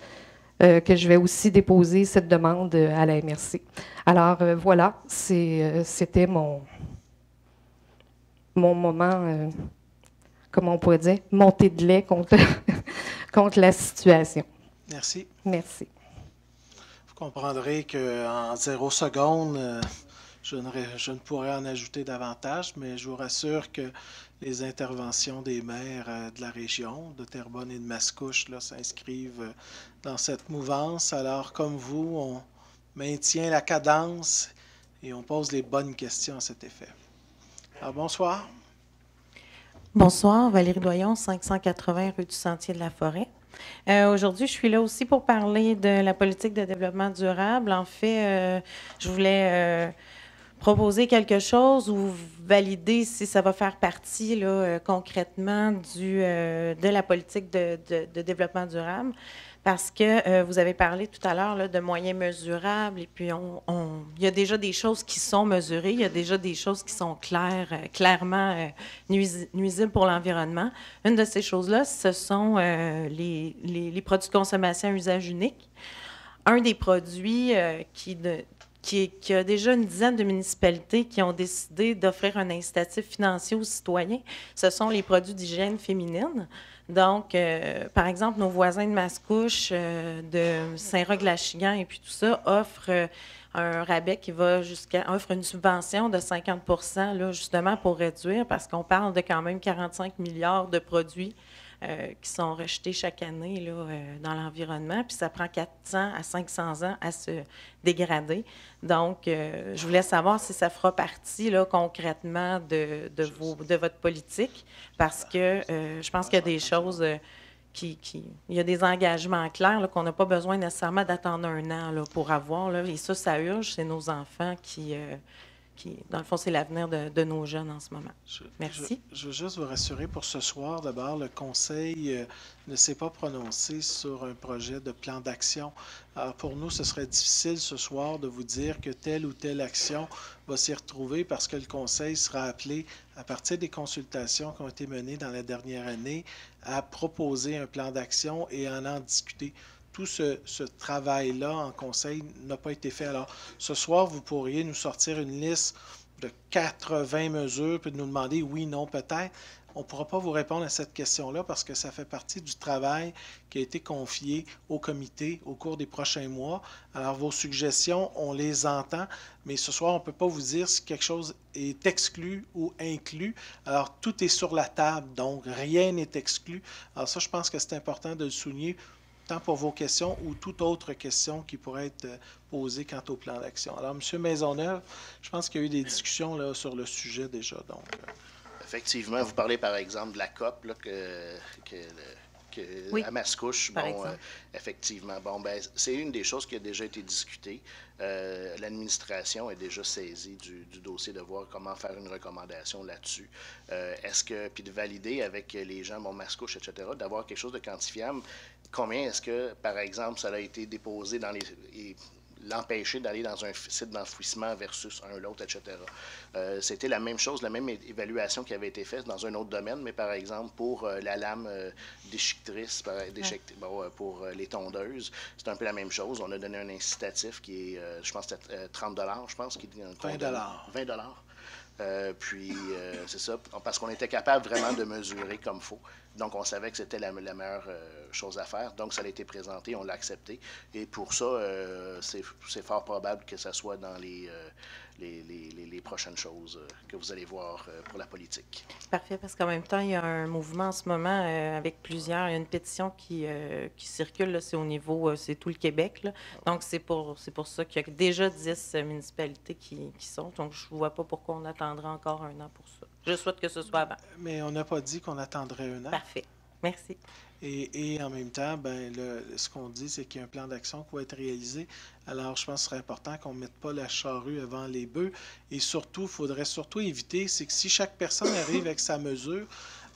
que je vais aussi déposer cette demande à la MRC. Alors, voilà, c'était mon moment, comment on pourrait dire, montée de lait contre, contre la situation. Merci. Merci. Vous comprendrez qu'en 0 secondes, je ne pourrais en ajouter davantage, mais je vous rassure que les interventions des maires de la région, de Terrebonne et de Mascouche, s'inscrivent dans cette mouvance. Alors, comme vous, on maintient la cadence et on pose les bonnes questions à cet effet. Alors, bonsoir. Bonsoir, Valérie Doyon, 580 rue du Sentier de la Forêt. Aujourd'hui, je suis là aussi pour parler de la politique de développement durable. En fait, je voulais proposer quelque chose ou valider si ça va faire partie là, concrètement de la politique de développement durable. Parce que vous avez parlé tout à l'heure de moyens mesurables et puis il y a déjà des choses qui sont mesurées, il y a déjà des choses qui sont clairement nuisibles pour l'environnement. Une de ces choses-là, ce sont les produits de consommation à usage unique. Un des produits qui a déjà une dizaine de municipalités qui ont décidé d'offrir un incitatif financier aux citoyens, ce sont les produits d'hygiène féminine. Donc, par exemple, nos voisins de Mascouche, de Saint-Roch-Lachigan et puis tout ça offrent un rabais qui va offre une subvention de 50 % là, justement pour réduire, parce qu'on parle de quand même 45 milliards de produits qui sont rejetés chaque année là, dans l'environnement, puis ça prend 400 à 500 ans à se dégrader. Donc, je voulais savoir si ça fera partie là, concrètement de votre politique, parce que je pense qu'il y a des choses il y a des engagements clairs là, qu'on n'a pas besoin nécessairement d'attendre un an là, pour avoir. Là, et ça urge, c'est nos enfants qui dans le fond, c'est l'avenir de nos jeunes en ce moment. Merci. Je veux juste vous rassurer pour ce soir. D'abord, le Conseil ne s'est pas prononcé sur un projet de plan d'action. Alors, pour nous, ce serait difficile ce soir de vous dire que telle ou telle action va s'y retrouver parce que le Conseil sera appelé, à partir des consultations qui ont été menées dans la dernière année, à proposer un plan d'action et à en discuter. Tout ce travail-là en conseil n'a pas été fait. Alors, ce soir, vous pourriez nous sortir une liste de 80 mesures, puis nous demander oui, non, peut-être. On ne pourra pas vous répondre à cette question-là parce que ça fait partie du travail qui a été confié au comité au cours des prochains mois. Alors, vos suggestions, on les entend, mais ce soir, on ne peut pas vous dire si quelque chose est exclu ou inclus. Alors, tout est sur la table, donc rien n'est exclu. Alors ça, je pense que c'est important de le souligner, tant pour vos questions ou toute autre question qui pourrait être posée quant au plan d'action. Alors, M. Maisonneuve, je pense qu'il y a eu des discussions là, sur le sujet déjà. Donc, effectivement, vous parlez par exemple de la COP là, oui, à Mascouche. Bon, effectivement, bon, ben, c'est une des choses qui a déjà été discutée. L'administration est déjà saisie du dossier de voir comment faire une recommandation là-dessus. Est-ce que, puis de valider avec les gens, bon, Mascouche, etc., d'avoir quelque chose de quantifiable. Combien est-ce que, par exemple, ça a été déposé dans l'empêcher d'aller dans un site d'enfouissement versus un l'autre, etc. C'était la même chose, la même évaluation qui avait été faite dans un autre domaine, mais par exemple pour la lame déchiquetrice, pour les tondeuses, c'est un peu la même chose. On a donné un incitatif qui est, je pense, 30 $, je pense. 20 $. Puis, c'est ça, parce qu'on était capable vraiment de mesurer comme il faut. Donc, on savait que c'était la meilleure chose à faire. Donc, ça a été présenté, on l'a accepté. Et pour ça, c'est fort probable que ça soit dans les prochaines choses que vous allez voir pour la politique. Parfait, parce qu'en même temps, il y a un mouvement en ce moment avec plusieurs. Il y a une pétition qui circule, c'est au niveau, c'est tout le Québec. Là. Donc, c'est pour ça qu'il y a déjà 10 municipalités qui sont. Donc, je ne vois pas pourquoi on attendrait encore un an pour ça. Je souhaite que ce soit avant. Mais on n'a pas dit qu'on attendrait un an. Parfait. Merci. Et en même temps, ce qu'on dit, c'est qu'il y a un plan d'action qui va être réalisé. Alors, je pense que ce serait important qu'on ne mette pas la charrue avant les bœufs. Et surtout, il faudrait surtout éviter, c'est que si chaque personne arrive avec sa mesure,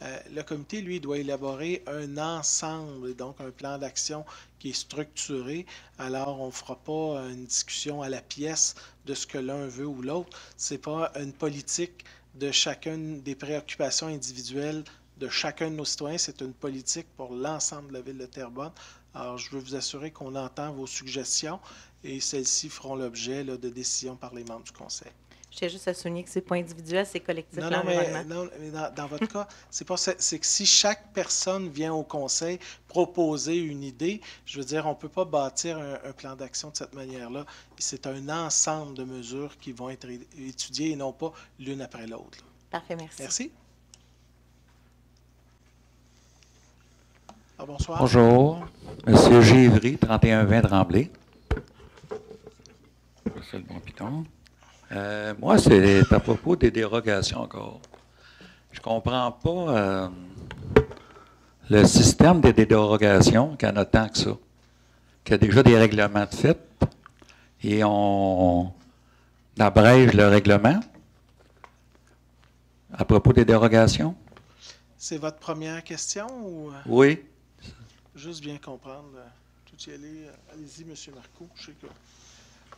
le comité, lui, doit élaborer un ensemble, donc un plan d'action qui est structuré. Alors, on ne fera pas une discussion à la pièce de ce que l'un veut ou l'autre. Ce n'est pas une politique de chacune des préoccupations individuelles de chacun de nos citoyens. C'est une politique pour l'ensemble de la ville de Terrebonne. Alors, je veux vous assurer qu'on entend vos suggestions et celles-ci feront l'objet de décisions par les membres du conseil. Je tiens juste à souligner que c'est pas individuel, c'est collectif. Non, mais dans votre cas, c'est que si chaque personne vient au conseil proposer une idée, je veux dire, on ne peut pas bâtir un plan d'action de cette manière-là. C'est un ensemble de mesures qui vont être étudiées et non pas l'une après l'autre. Parfait, merci. Merci. Ah, bonsoir. Bonjour. Monsieur Givry, 3120 Tremblay. C'est le bon piton. Moi, c'est à propos des dérogations encore. Je ne comprends pas le système des dérogations, qu'il y en a tant que ça. Qu'il y a déjà des règlements de fait et on abrège le règlement à propos des dérogations. C'est votre première question ou? Oui. Juste bien comprendre. Tout y aller. Allez-y, M. Marcoux. Je sais que...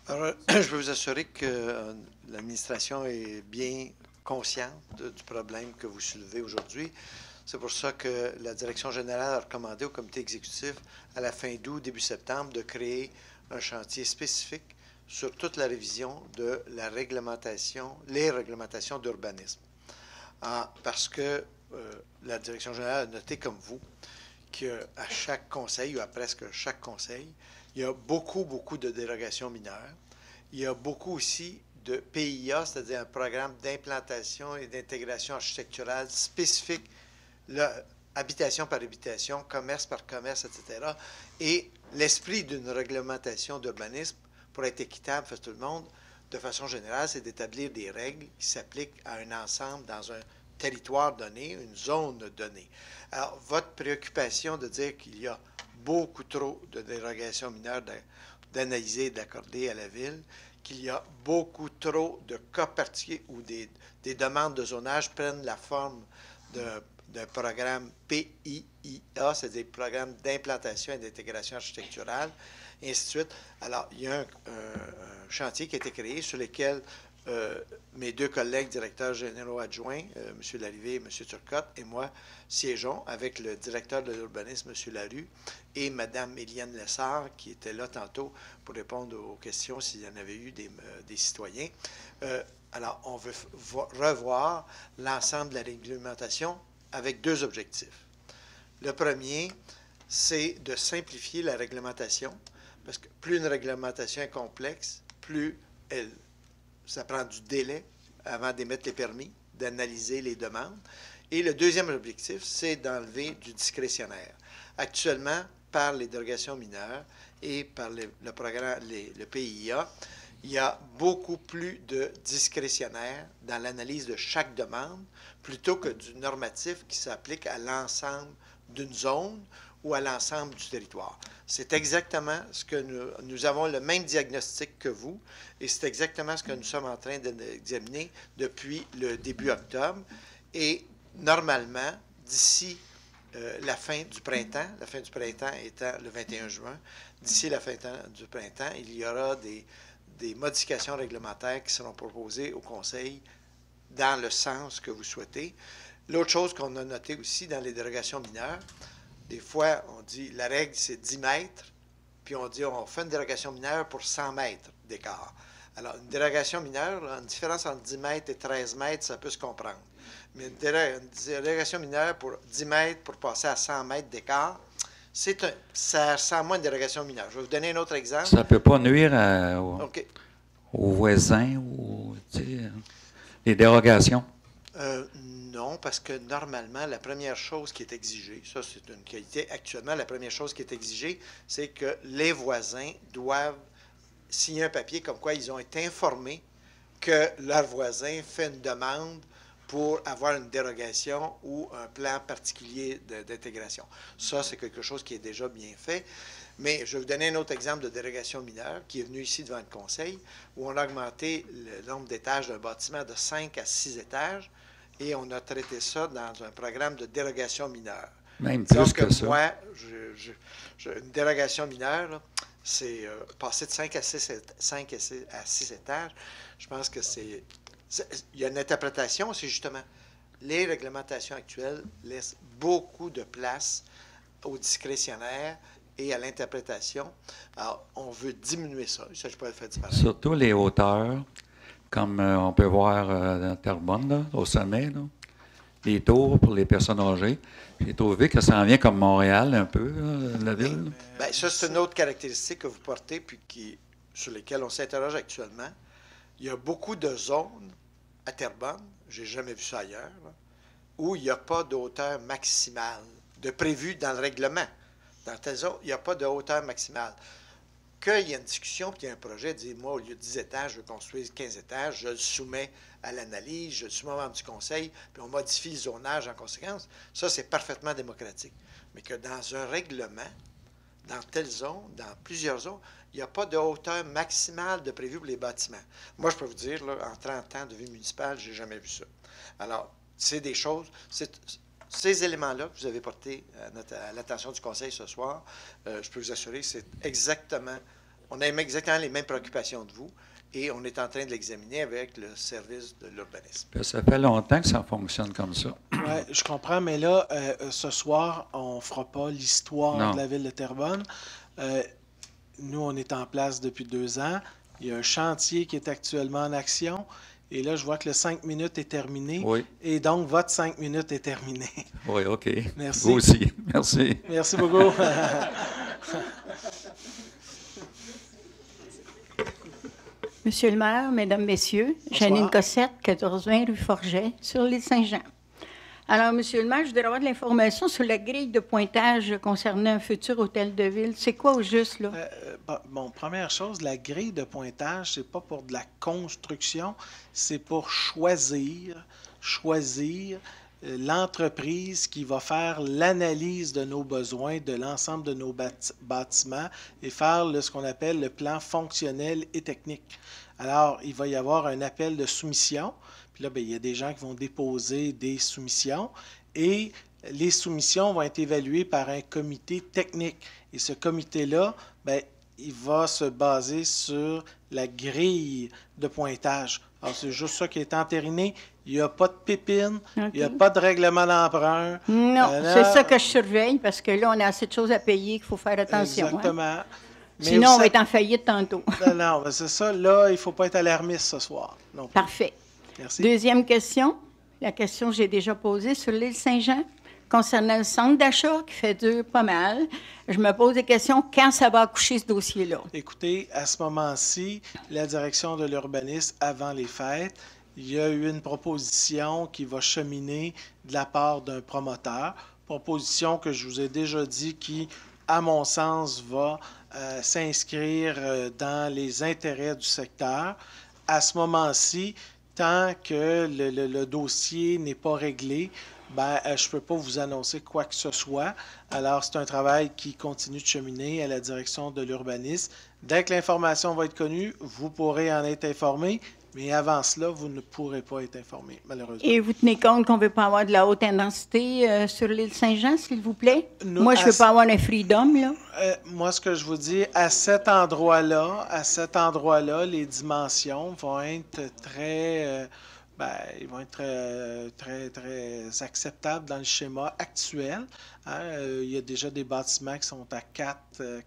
Alors, je peux vous assurer que l'administration est bien consciente du problème que vous soulevez aujourd'hui. C'est pour ça que la direction générale a recommandé au comité exécutif à la fin d'août, début septembre, de créer un chantier spécifique sur toute la révision de la réglementation, les réglementations d'urbanisme. Parce que la direction générale a noté comme vous qu'à chaque conseil, ou à presque chaque conseil, il y a beaucoup de dérogations mineures. Il y a beaucoup aussi de PIA, c'est-à-dire un programme d'implantation et d'intégration architecturale spécifique, là, habitation par habitation, commerce par commerce, etc. Et l'esprit d'une réglementation d'urbanisme, pour être équitable face à tout le monde, de façon générale, c'est d'établir des règles qui s'appliquent à un ensemble dans un territoire donné, une zone donnée. Alors, votre préoccupation de dire qu'il y a beaucoup trop de dérogations mineures d'analyser et d'accorder à la Ville, qu'il y a beaucoup trop de cas particuliers où des demandes de zonage prennent la forme d'un programme PIIA, c'est-à-dire programme d'implantation et d'intégration architecturale, et ainsi de suite. Alors, il y a un chantier qui a été créé sur lequel mes deux collègues directeurs généraux adjoints, M. Larrivée et M. Turcotte, et moi, siégeons avec le directeur de l'urbanisme, M. Larue, et Mme Éliane Lessard, qui était là tantôt pour répondre aux questions s'il y en avait eu des citoyens. Alors, on veut revoir l'ensemble de la réglementation avec deux objectifs. Le premier, c'est de simplifier la réglementation, parce que plus une réglementation est complexe, plus ça prend du délai avant d'émettre les permis, d'analyser les demandes. Et le deuxième objectif, c'est d'enlever du discrétionnaire. Actuellement, par les dérogations mineures et par le programme, le PIA, il y a beaucoup plus de discrétionnaire dans l'analyse de chaque demande, plutôt que du normatif qui s'applique à l'ensemble d'une zone ou à l'ensemble du territoire. C'est exactement ce que nous avons le même diagnostic que vous, et c'est exactement ce que nous sommes en train d'examiner depuis le début octobre. Et normalement, d'ici la fin du printemps étant le 21 juin. D'ici la fin du printemps, il y aura des modifications réglementaires qui seront proposées au Conseil dans le sens que vous souhaitez. L'autre chose qu'on a noté aussi dans les dérogations mineures, des fois, on dit la règle, c'est 10 mètres, puis on dit on fait une dérogation mineure pour 100 mètres d'écart. Alors, une dérogation mineure, là, une différence entre 10 mètres et 13 mètres, ça peut se comprendre. Mais une dérogation mineure pour 10 mètres pour passer à 100 mètres d'écart, ça ressemble à une dérogation mineure. Je vais vous donner un autre exemple. Ça ne peut pas nuire aux voisins ou les dérogations? Non, parce que normalement, la première chose qui est exigée, ça c'est une qualité actuellement, la première chose qui est exigée, c'est que les voisins doivent signer un papier comme quoi ils ont été informés que leur voisin fait une demande pour avoir une dérogation ou un plan particulier d'intégration. Ça, c'est quelque chose qui est déjà bien fait. Mais je vais vous donner un autre exemple de dérogation mineure qui est venu ici devant le Conseil, où on a augmenté le nombre d'étages d'un bâtiment de 5 à 6 étages et on a traité ça dans un programme de dérogation mineure. Même plus donc, que ça. Moi, une dérogation mineure, c'est passer de 5 à 6 étages. Je pense que c'est... Il y a une interprétation, c'est justement les réglementations actuelles laissent beaucoup de place au discrétionnaire et à l'interprétation. Alors, on veut diminuer ça. Il ne s'agit pas de faire disparaître. Surtout les hauteurs, comme on peut voir dans Terrebonne, là, au sommet, là, les tours pour les personnes âgées. J'ai trouvé que ça en vient comme Montréal, un peu, là, la ville. Bien, ça, c'est une autre caractéristique que vous portez, puis sur lesquelles on s'interroge actuellement. Il y a beaucoup de zones à Terrebonne, je n'ai jamais vu ça ailleurs, là, où il n'y a pas de hauteur maximale de prévu dans le règlement. Dans telle zone, il n'y a pas de hauteur maximale. Qu'il y a une discussion, puis il y a un projet, dit moi, au lieu de 10 étages, je veux construire 15 étages, je le soumets à l'analyse, je le soumets au membre du conseil, puis on modifie le zonage en conséquence. Ça, c'est parfaitement démocratique. Mais que dans un règlement, dans telle zone, dans plusieurs zones, il n'y a pas de hauteur maximale de prévu pour les bâtiments. Moi, je peux vous dire, là, en 30 ans de vie municipale, je n'ai jamais vu ça. Alors, c'est des choses... Ces éléments-là que vous avez portés à l'attention du Conseil ce soir, je peux vous assurer que c'est exactement... On a exactement les mêmes préoccupations de vous et on est en train de l'examiner avec le service de l'urbanisme. Ça fait longtemps que ça fonctionne comme ça. Oui, je comprends, mais là, ce soir, on ne fera pas l'histoire de la ville de Terrebonne. Nous, on est en place depuis 2 ans. Il y a un chantier qui est actuellement en action. Et là, je vois que le 5 minutes est terminé. Oui. Et donc, votre 5 minutes est terminé. Oui, OK. Merci. Vous aussi. Merci. Merci beaucoup. Monsieur le maire, mesdames, messieurs, Janine Cossette, 1420 rue Forget, sur l'île Saint-Jean. Alors, monsieur le maire, je voudrais avoir de l'information sur la grille de pointage concernant un futur hôtel de ville. C'est quoi au juste, là? Bon, première chose, la grille de pointage, c'est pas pour de la construction, c'est pour choisir l'entreprise qui va faire l'analyse de nos besoins, de l'ensemble de nos bâtiments et faire ce qu'on appelle le plan fonctionnel et technique. Alors, il va y avoir un appel de soumission. Puis là, bien, il y a des gens qui vont déposer des soumissions et les soumissions vont être évaluées par un comité technique. Et ce comité-là, bien, il va se baser sur la grille de pointage. Alors, c'est juste ça qui est entériné. Il n'y a pas de pépine, il n'y a pas de règlement d'emprunt. Non, c'est ça que je surveille parce que là, on a assez de choses à payer qu'il faut faire attention. Exactement. Hein? Sinon, on va être en faillite tantôt. Non, c'est ça. Là, il ne faut pas être alarmiste ce soir. Non plus. Parfait. Merci. Deuxième question. La question que j'ai déjà posée sur l'île Saint-Jean concernant le centre d'achat qui fait dur pas mal. Je me pose des questions. Quand ça va accoucher, ce dossier-là? Écoutez, à ce moment-ci, la direction de l'urbanisme, avant les fêtes, il y a eu une proposition qui va cheminer de la part d'un promoteur. Proposition que je vous ai déjà dit qui, à mon sens, va s'inscrire dans les intérêts du secteur. À ce moment-ci, tant que le dossier n'est pas réglé, ben, je ne peux pas vous annoncer quoi que ce soit. Alors, c'est un travail qui continue de cheminer à la direction de l'urbanisme. Dès que l'information va être connue, vous pourrez en être informé, Mais avant cela, vous ne pourrez pas être informé, malheureusement. Et vous tenez compte qu'on ne veut pas avoir de la haute intensité sur l'île Saint-Jean, s'il vous plaît? Moi, je ne veux pas avoir un freedom, là. Moi, ce que je vous dis, à cet endroit-là, les dimensions vont être très... ils vont être très acceptables dans le schéma actuel. Il y a déjà des bâtiments qui sont à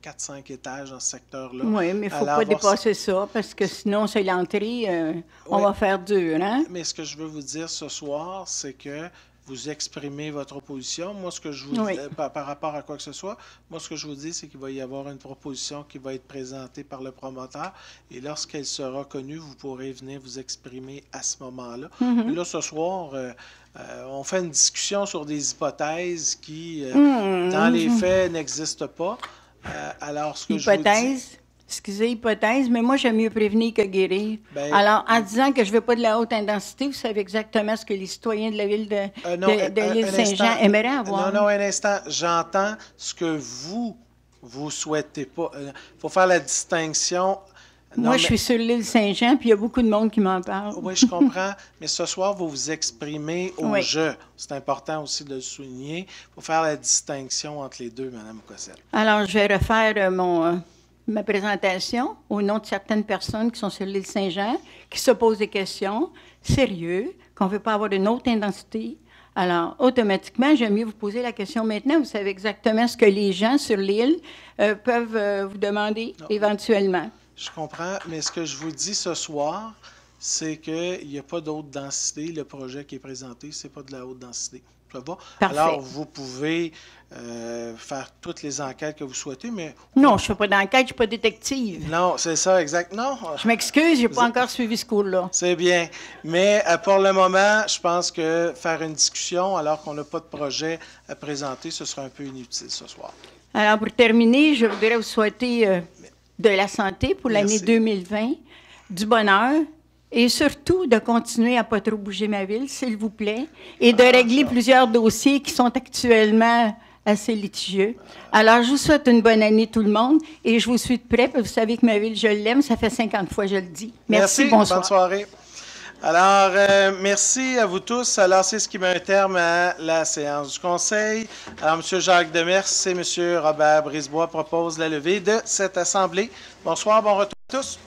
4-5 étages dans ce secteur-là. Oui, mais il ne faut pas dépasser ça, parce que sinon, c'est l'entrée, on va faire dur. Hein? Mais ce que je veux vous dire ce soir, c'est que vous exprimez votre opposition. Moi, ce que je vous dis, par rapport à quoi que ce soit, moi, ce que je vous dis, c'est qu'il va y avoir une proposition qui va être présentée par le promoteur. Et lorsqu'elle sera connue, vous pourrez venir vous exprimer à ce moment-là. Et là, ce soir, on fait une discussion sur des hypothèses qui, dans les faits, n'existent pas. Alors, ce que je vous dis... Excusez, hypothèse, mais moi, j'aime mieux prévenir que guérir. Alors, en disant que je ne veux pas de la haute intensité, vous savez exactement ce que les citoyens de la ville de l'île Saint-Jean aimeraient avoir. Non, un instant. J'entends ce que vous souhaitez pas. Il faut faire la distinction. Moi, je suis sur l'île Saint-Jean, puis il y a beaucoup de monde qui m'en parle. Oui, je comprends. Mais ce soir, vous vous exprimez au jeu. C'est important aussi de le souligner. Il faut faire la distinction entre les deux, Mme Cossette. Alors, je vais refaire ma présentation au nom de certaines personnes qui sont sur l'île Saint-Jean, qui se posent des questions sérieuses, qu'on ne veut pas avoir une haute intensité. Alors, automatiquement, j'aime mieux vous poser la question maintenant. Vous savez exactement ce que les gens sur l'île peuvent vous demander éventuellement. Je comprends, mais ce que je vous dis ce soir, c'est qu'il n'y a pas d'haute densité. Le projet qui est présenté, ce n'est pas de la haute densité. Ça va? Alors, vous pouvez faire toutes les enquêtes que vous souhaitez, mais... Non, je ne fais pas d'enquête, je ne suis pas détective. Non, c'est ça, exact. Non. Je m'excuse, je n'ai pas encore suivi ce cours-là. C'est bien. Mais pour le moment, je pense que faire une discussion alors qu'on n'a pas de projet à présenter, ce sera un peu inutile ce soir. Alors, pour terminer, je voudrais vous souhaiter de la santé pour l'année 2020, du bonheur, et surtout de continuer à ne pas trop bouger ma ville, s'il vous plaît, et de régler plusieurs dossiers qui sont actuellement assez litigieux. Alors, je vous souhaite une bonne année, tout le monde, et je vous suis de près. Vous savez que ma ville, je l'aime, ça fait 50 fois que je le dis. Merci, bonsoir. Bonne soirée. Alors, merci à vous tous. Alors, c'est ce qui met un terme à la séance du Conseil. Alors, M. Jacques Demers et M. Robert Brisebois proposent la levée de cette Assemblée. Bonsoir, bon retour à tous.